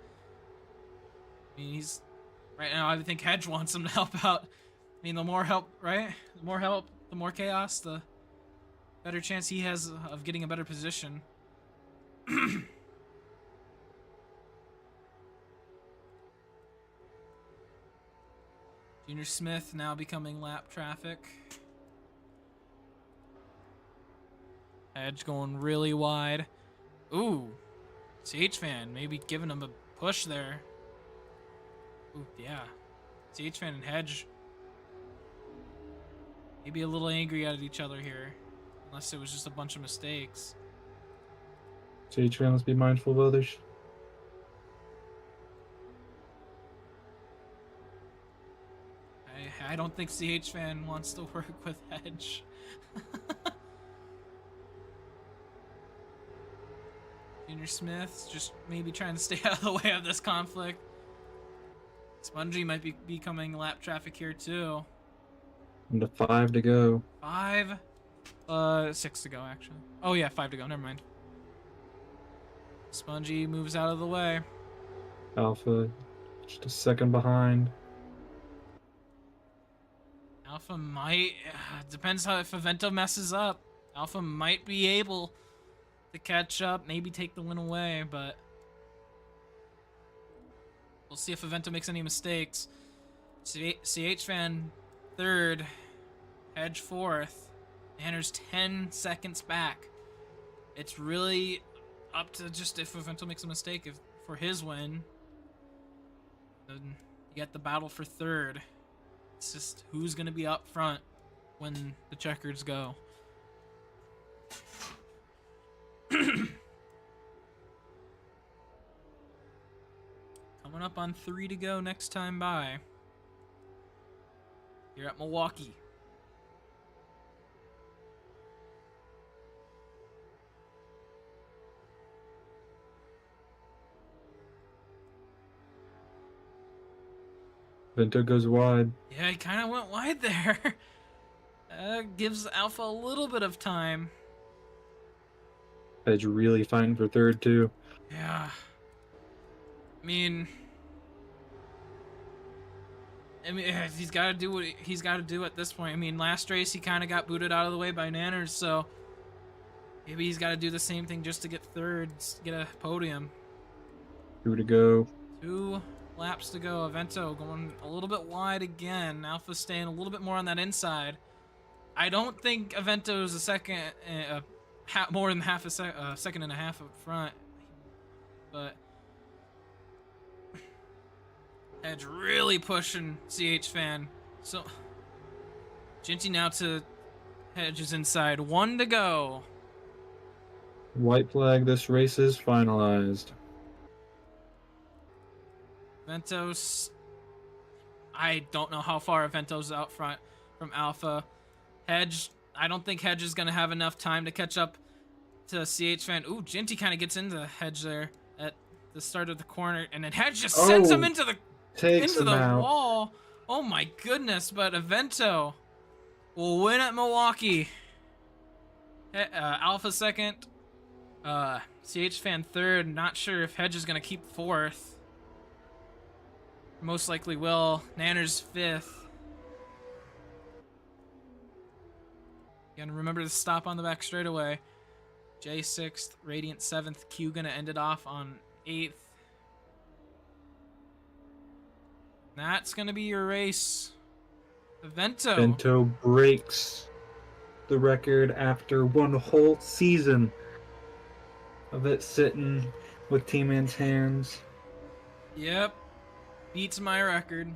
I mean, he's... Right now, I think Hedge wants him to help out. I mean, the more help, right? The more help, the more chaos, the better chance he has of getting a better position. Junior Smith now becoming lap traffic. Hedge going really wide. Ooh. CH Fan maybe giving him a push there. Ooh, yeah. CH Fan and Hedge maybe a little angry at each other here. Unless it was just a bunch of mistakes. CH Fan, let's be mindful of others. I don't think CH Fan wants to work with Hedge. Junior Smith's just maybe trying to stay out of the way of this conflict. Spongy might be becoming lap traffic here too. And the 5 to go. 6 to go actually. Oh yeah, 5 to go, never mind. Spongy moves out of the way. Alpha, just a second behind. Alpha might, depends how if Evento messes up. Alpha might be able to catch up, maybe take the win away, but we'll see if Evento makes any mistakes. CH Fan third, Hedge fourth. Nanner's 10 seconds back. It's really up to just if Vento makes a mistake for his win. Then you get the battle for third. It's just who's going to be up front when the checkers go. Coming up on 3 to go next time by. Here at Milwaukee. Vento goes wide. Yeah, he kind of went wide there. Gives Alpha a little bit of time. Edge really fighting for third, too. Yeah. I mean, he's got to do what he's got to do at this point. I mean, last race he kind of got booted out of the way by Nanners, so maybe he's got to do the same thing just to get third, get a podium. 2 to go. 2 laps to go. Avento going a little bit wide again. Alpha staying a little bit more on that inside. I don't think Avento is a second, more than half a second and a half up front, but Edge really pushing CH Fan. So Ginty now to Hedge's inside. 1 to go. White flag, this race is finalized. Ventos. I don't know how far Ventos out front from Alpha. Hedge. I don't think Hedge is going to have enough time to catch up to CH Fan. Ooh, Ginty kind of gets into Hedge there at the start of the corner. And then Hedge just sends him into the wall. Oh my goodness. But Avento will win at Milwaukee. Alpha second. CH Fan third. Not sure if Hedge is going to keep fourth. Most likely will. Nanner's fifth. Again, remember to stop on the back straightaway. J sixth, Radiant seventh. Q gonna end it off on 8th. That's gonna be your race. Vento. Vento breaks the record after 1 whole season of it sitting with Team Man's hands. Yep. Beats my record.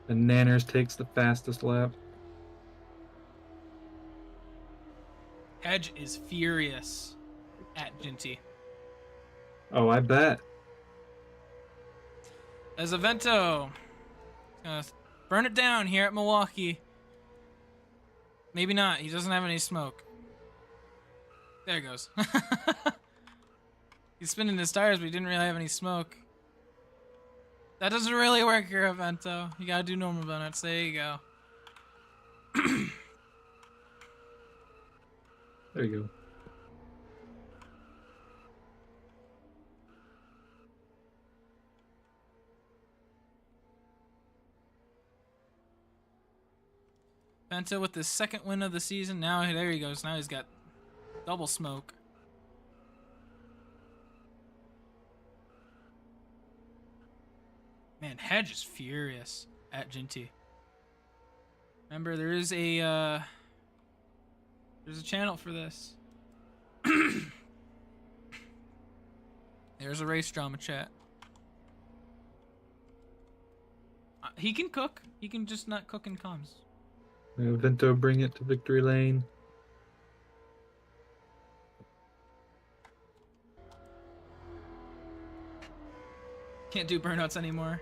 And Nanners takes the fastest lap. Hedge is furious at Ginty. Oh, I bet. As Avento gonna burn it down here at Milwaukee. Maybe not. He doesn't have any smoke. There it goes. He's spinning his tires, but he didn't really have any smoke. That doesn't really work here, Avento. You gotta do normal donuts. There you go. There you go. Vento with the second win of the season. Now, there he goes. Now he's got double smoke. Man, Hedge is furious at Ginty. Remember, there's a channel for this. There's a race drama chat. He can cook. He can just not cook in comms. Vento bring it to victory lane. Can't do burnouts anymore.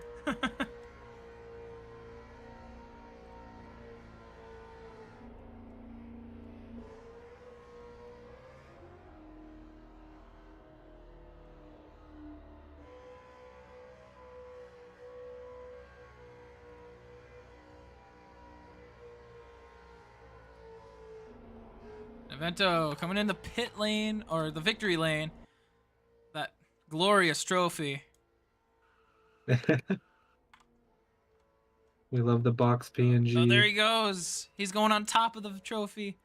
Vento coming in the pit lane, or the victory lane. That glorious trophy. We love the box PNG. Oh, there he goes. He's going on top of the trophy.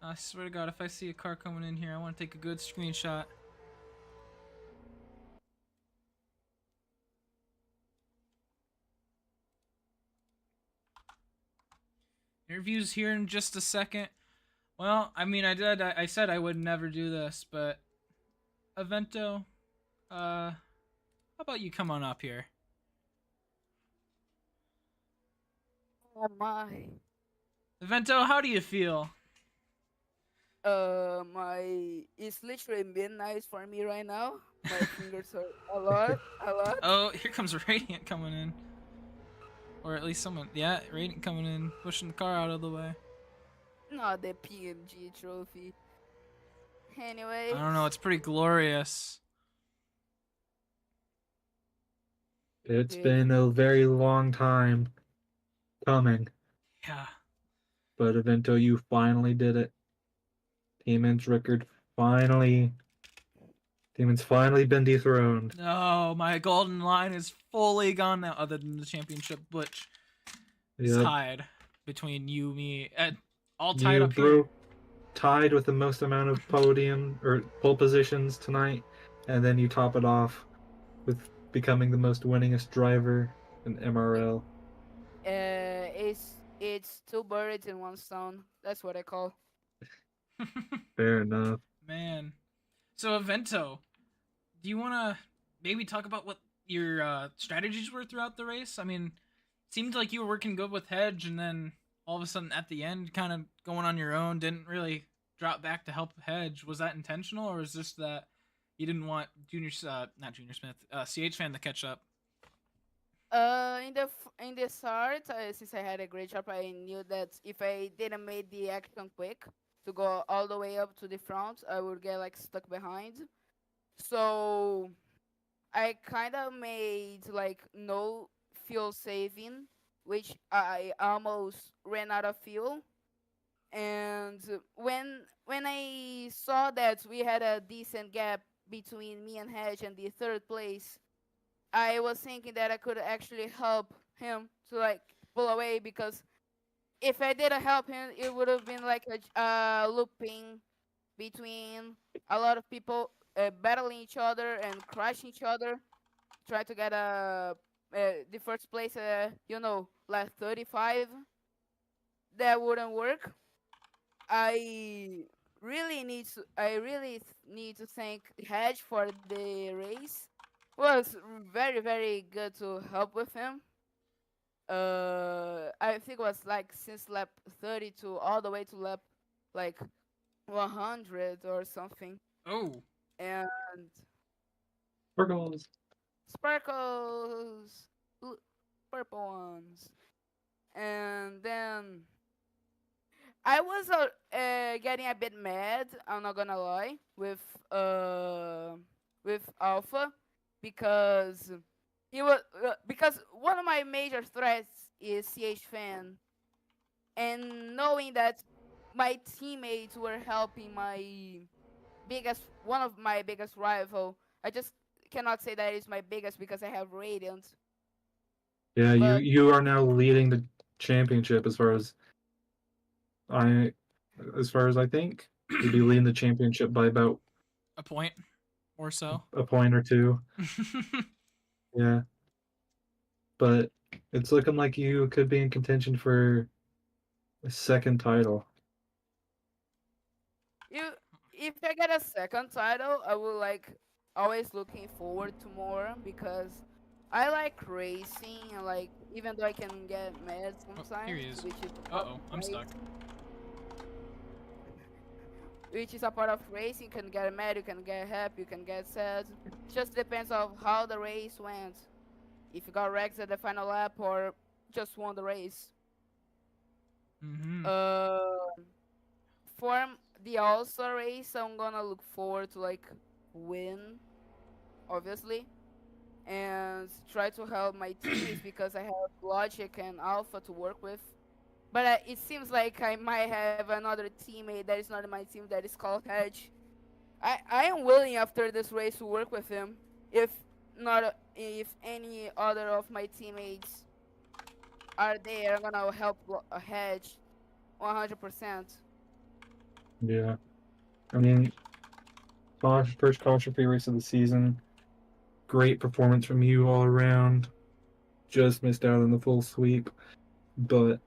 I swear to God, if I see a car coming in here, I want to take a good screenshot. Interviews here in just a second. Well, I mean, I said I would never do this, but Evento, how about you come on up here? Oh my. Evento, how do you feel? My it's literally midnight for me right now. My fingers hurt a lot. Oh, here comes Radiant coming in. Or at least someone. Yeah, Radiant coming in, pushing the car out of the way. Not the PMG trophy. I don't know, Anyways, it's pretty glorious. It's yeah. been a very long time coming, Yeah. but Evento, you finally did it. Demon's record finally. Demon's finally been dethroned. No, my golden line is fully gone now, other than the championship, which is Yep. tied between you, me, all tied You up here. tied with the most amount of podium or pole positions tonight, and then you top it off with becoming the most winningest driver in MRL. It's two birds in one stone. That's what I call. Fair enough. Man. So, Evento, do you want to maybe talk about what your strategies were throughout the race? I mean, seemed like you were working good with Hedge, and then all of a sudden at the end, kind of going on your own, didn't really drop back to help Hedge. Was that intentional, or is this that you didn't want not Junior Smith, CH fan to catch up? In the start, since I had a great job, I knew that if I didn't make the action quick to go all the way up to the front, I would get like stuck behind. So I kind of made like no fuel saving, which I almost ran out of fuel. And when I saw that we had a decent gap between me and Hedge and the third place, I was thinking that I could actually help him to like pull away, because if I didn't help him, it would have been like a looping between a lot of people battling each other and crushing each other, try to get the first place. Like 35. That wouldn't work. I really need to thank Hedge for the race. Was very very good to help with him. I think it was like since lap 30 to all the way to lap like 100 or something. Oh, And Sparkles. sparkles, purple ones. And then I was getting a bit mad. I'm not gonna lie with Alpha, because because one of my major threats is CH fan, and knowing that my teammates were helping one of my biggest rival. I just cannot say that it's my biggest because I have Radiant, Yeah, you but you are now leading the championship I as far as I think. You'd be leading the championship by about a point or so. a point or two. Yeah. But it's looking like you could be in contention for a second title. you if I get a second title, I will like always looking forward to more, because I like racing, and like even though I can get mad Oh, here he sometimes, is. which is a part of Uh-oh, I'm stuck. which is a part of racing. You can get mad, you can get happy, you can get sad. It just depends of how the race went. If you got wrecked at the final lap or just won the race. Mm-hmm. Uh, for the All-Star race, I'm gonna look forward to like win, obviously, and try to help my teammates because I have Logic and Alpha to work with. But it seems like I might have another teammate that is not in my team that is called Hedge. I am willing after this race to work with him. If any other of my teammates are there, I'm gonna help Hedge 100%. Yeah. I mean, first caution free race of the season. Great performance from you all around. Just missed out on the full sweep, but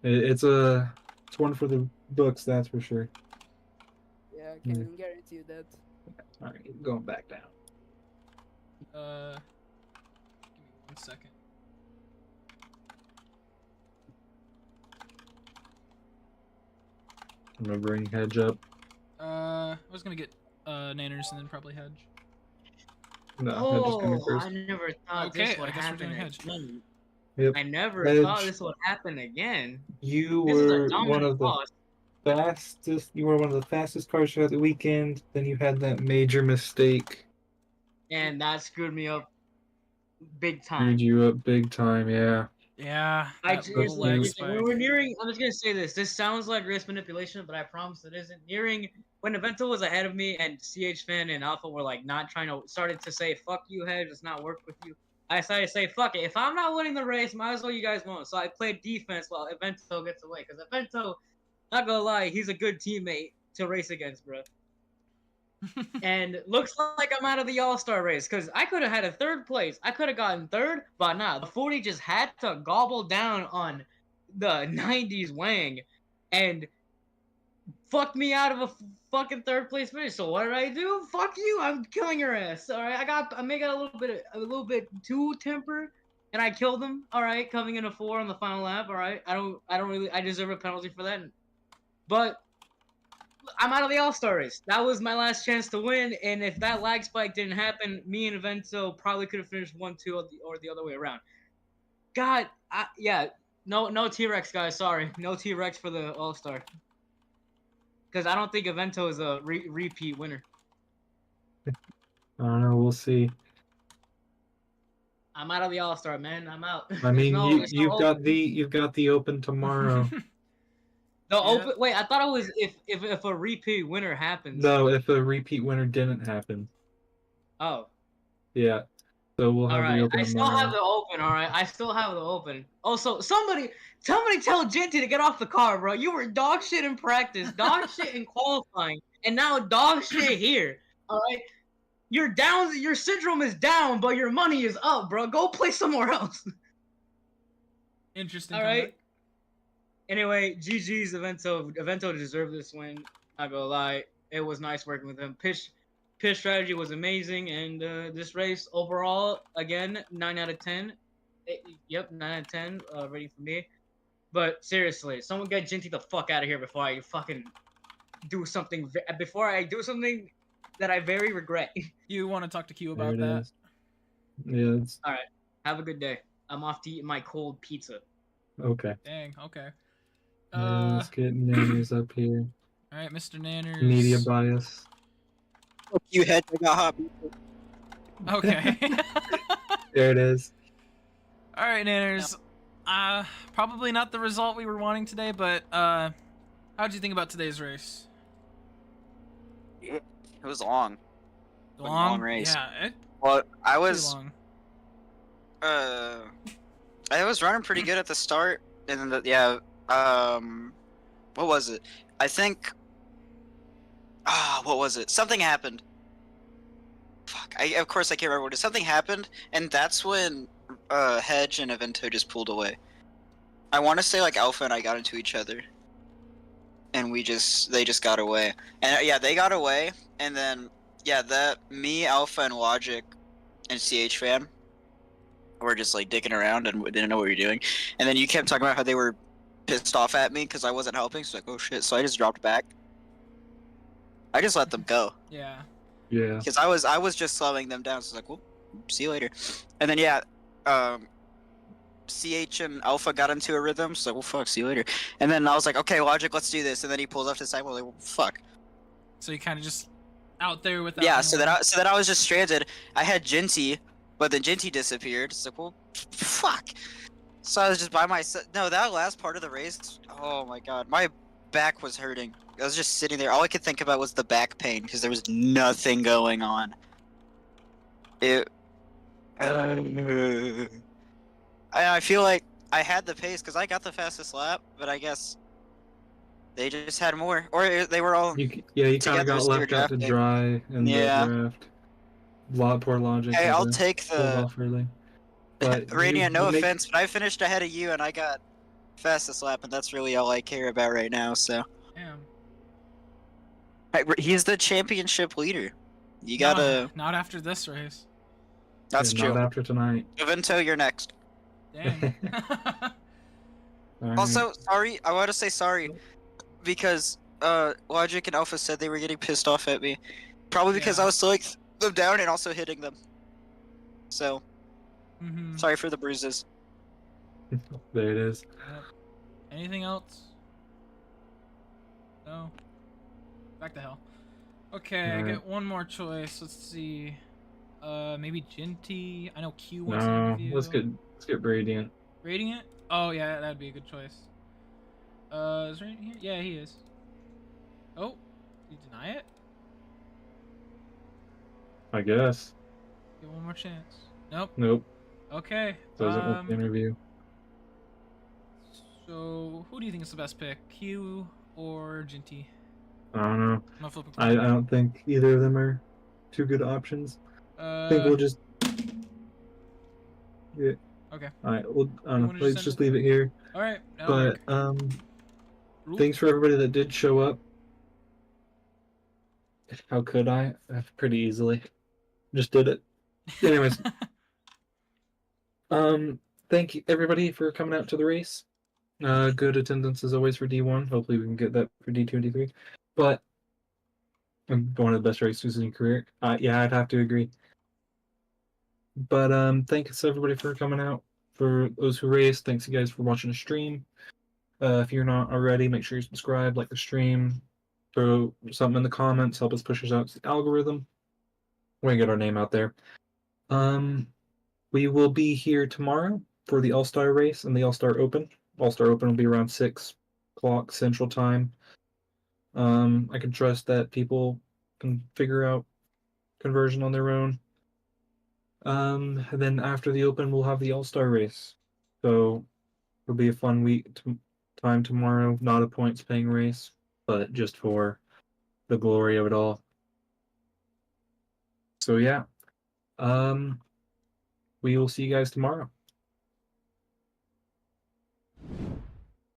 It's one for the books, that's for sure. Yeah, I can guarantee you that. All right, going back down. Give me 1 second. I'm gonna bring Hedge up. I was gonna get Nanners and then probably Hedge. No, Hedge is coming Oh, first. I never thought Okay, this would I guess we're happen doing Hedge. again. Yep. I never Hedge. thought this would happen again. You This is a were one dominant of the loss. fastest. You were one of the fastest cars throughout the weekend. Then you had that major mistake. And that screwed me up big Screwed time. you up big time. Yeah. Yeah, I that just, little leg it's- spike. when we're nearing, I'm just gonna say this. This sounds like race manipulation, but I promise it isn't. Nearing when Evento was ahead of me, and CH Fan and Alpha were like not trying to started to say "fuck you, Hedge, does not work with you." I decided to say "fuck it." If I'm not winning the race, might as well you guys won't. So I played defense while Evento gets away, because Evento, not gonna lie, he's a good teammate to race against, bro. And looks like I'm out of the All-Star race, because I could have had a third place. I could have gotten third, but nah, the 40 just had to gobble down on the 90s Wang and fucked me out of a fucking third place finish. So what did I do? Fuck you! I'm killing your ass. All right, I may got a little bit too tempered, and I killed him. All right, coming in a 4 on the final lap. All right, I don't really, I deserve a penalty for that, but I'm out of the All-Star race. That was my last chance to win, and if that lag spike didn't happen, me and Evento probably could have finished 1-2 or the other way around. God, yeah, no T-Rex, guys. Sorry, no T-Rex for the All-Star, because I don't think Evento is a repeat winner. I don't know. We'll see. I'm out of the All-Star, man. I'm out. I mean, There's you've no got open. the Open tomorrow. The Yeah. open. Wait, I thought it was if a repeat winner happens. No, if a repeat winner didn't happen. Oh. Yeah. So we'll have the Open I still tomorrow. have the Open, alright? I still have the Open. Also, somebody tell Genty to get off the car, bro. You were dog shit in practice, dog shit in qualifying, and now dog shit here. Alright? You're down, your syndrome is down, but your money is up, bro. Go play somewhere else. Interesting. Alright? comeback. Anyway, GG's Evento. Evento deserved this win. Not gonna lie. It was nice working with him. Pitch strategy was amazing, and this race overall, again, 9 out of 10. Yep, 9 out of 10 rating for me. But seriously, someone get Jinty the fuck out of here before I fucking do something. Before I do something that I very regret. You want to talk to Q There about it that? is. Yeah. It's All right, have a good day. I'm off to eat my cold pizza. okay. Dang. Okay. Yeah, let's get Nanners up here. All right, Mr. Nanners. Media bias. Fuck you, Hedge. I got hot pizza. Okay. There it is. All right, Nanners. Probably not the result we were wanting today, but how'd you think about today's race? It was long. Long race. Yeah. Well, I Pretty was long. I was running pretty good at the start, and then what was it? I think what was it? Something happened. Fuck. Of course I can't remember what it is. Something happened, and that's when Hedge and Evento just pulled away. I want to say like Alpha and I got into each other, and they just got away. And yeah, they got away, and then that me, Alpha, and Logic, and CH Fan were just like dicking around and didn't know what we were doing. And then you kept talking about how they were pissed off at me because I wasn't helping. So like, oh shit! So I just dropped back. I just let them go. Yeah. Yeah. Because I was just slowing them down. So I was like, well, see you later. And then CH and Alpha got into a rhythm. So like, well, fuck, see you later. And then I was like, okay, Logic, let's do this. And then he pulls off to the side. Well, like, well, fuck. So you kind of just out there without. Yeah. So anyone. that I was just stranded. I had Jinty, but then Jinty disappeared. It's like, well, fuck. So I was just by myself. No, that last part of the race. Oh my god, my back was hurting. I was just sitting there. All I could think about was the back pain because there was nothing going on. I feel like I had the pace because I got the fastest lap, but I guess they just had more, or they were all. You kind of Together got as they were left out to drafting. dry in Yeah. the draft. Poor Logic. Hey, had I'll to take pull the off early. But Radiant. No you make- offense, but I finished ahead of you, and I got fastest lap, and that's really all I care about right now. So Damn. he's the championship leader. You gotta. Not after this race. That's Yeah, true. not after tonight. Evento, you're next. Dang. Alright. Also, sorry. I want to say sorry because Logic and Alpha said they were getting pissed off at me, probably because Yeah. I was slowing them down and also hitting them. So Mm-hmm. sorry for the bruises. There it is. Yep. Anything else? No. Back to hell. Okay, I Alright. get one more choice. Let's see. Maybe Jinty. I know Q wants to No, interview. let's get Radiant. Radiant? Oh yeah, that'd be a good choice. Is Radiant here? Yeah, he is. Oh, did you deny it? I guess. Give one more chance. Nope. Nope. Okay. Doesn't want the interview. So who do you think is the best pick? Q or Jinty? I don't know. I'm gonna flip a I coin. don't think either of them are two good options. I think we'll just. Yeah. Okay. Alright, well, wanna let's send just it? leave it here. All right. That'll But work. thanks for everybody that did show up. How could I? Pretty easily. Just did it. Anyways, thank you everybody for coming out to the race. Good attendance as always for D1. Hopefully we can get that for D2 and D3. But one of the best races in your career. Yeah, I'd have to agree. But thanks everybody for coming out. For those who raced, thanks you guys for watching the stream. If you're not already, make sure you subscribe, like the stream, throw something in the comments, help us push us out to the algorithm. We can get our name out there. We will be here tomorrow for the All-Star race and the All-Star Open. All-Star Open will be around 6 o'clock Central Time. I can trust that people can figure out conversion on their own. And then after the Open, we'll have the All-Star race. So it'll be a fun time tomorrow. Not a points paying race, but just for the glory of it all. So yeah. We will see you guys tomorrow.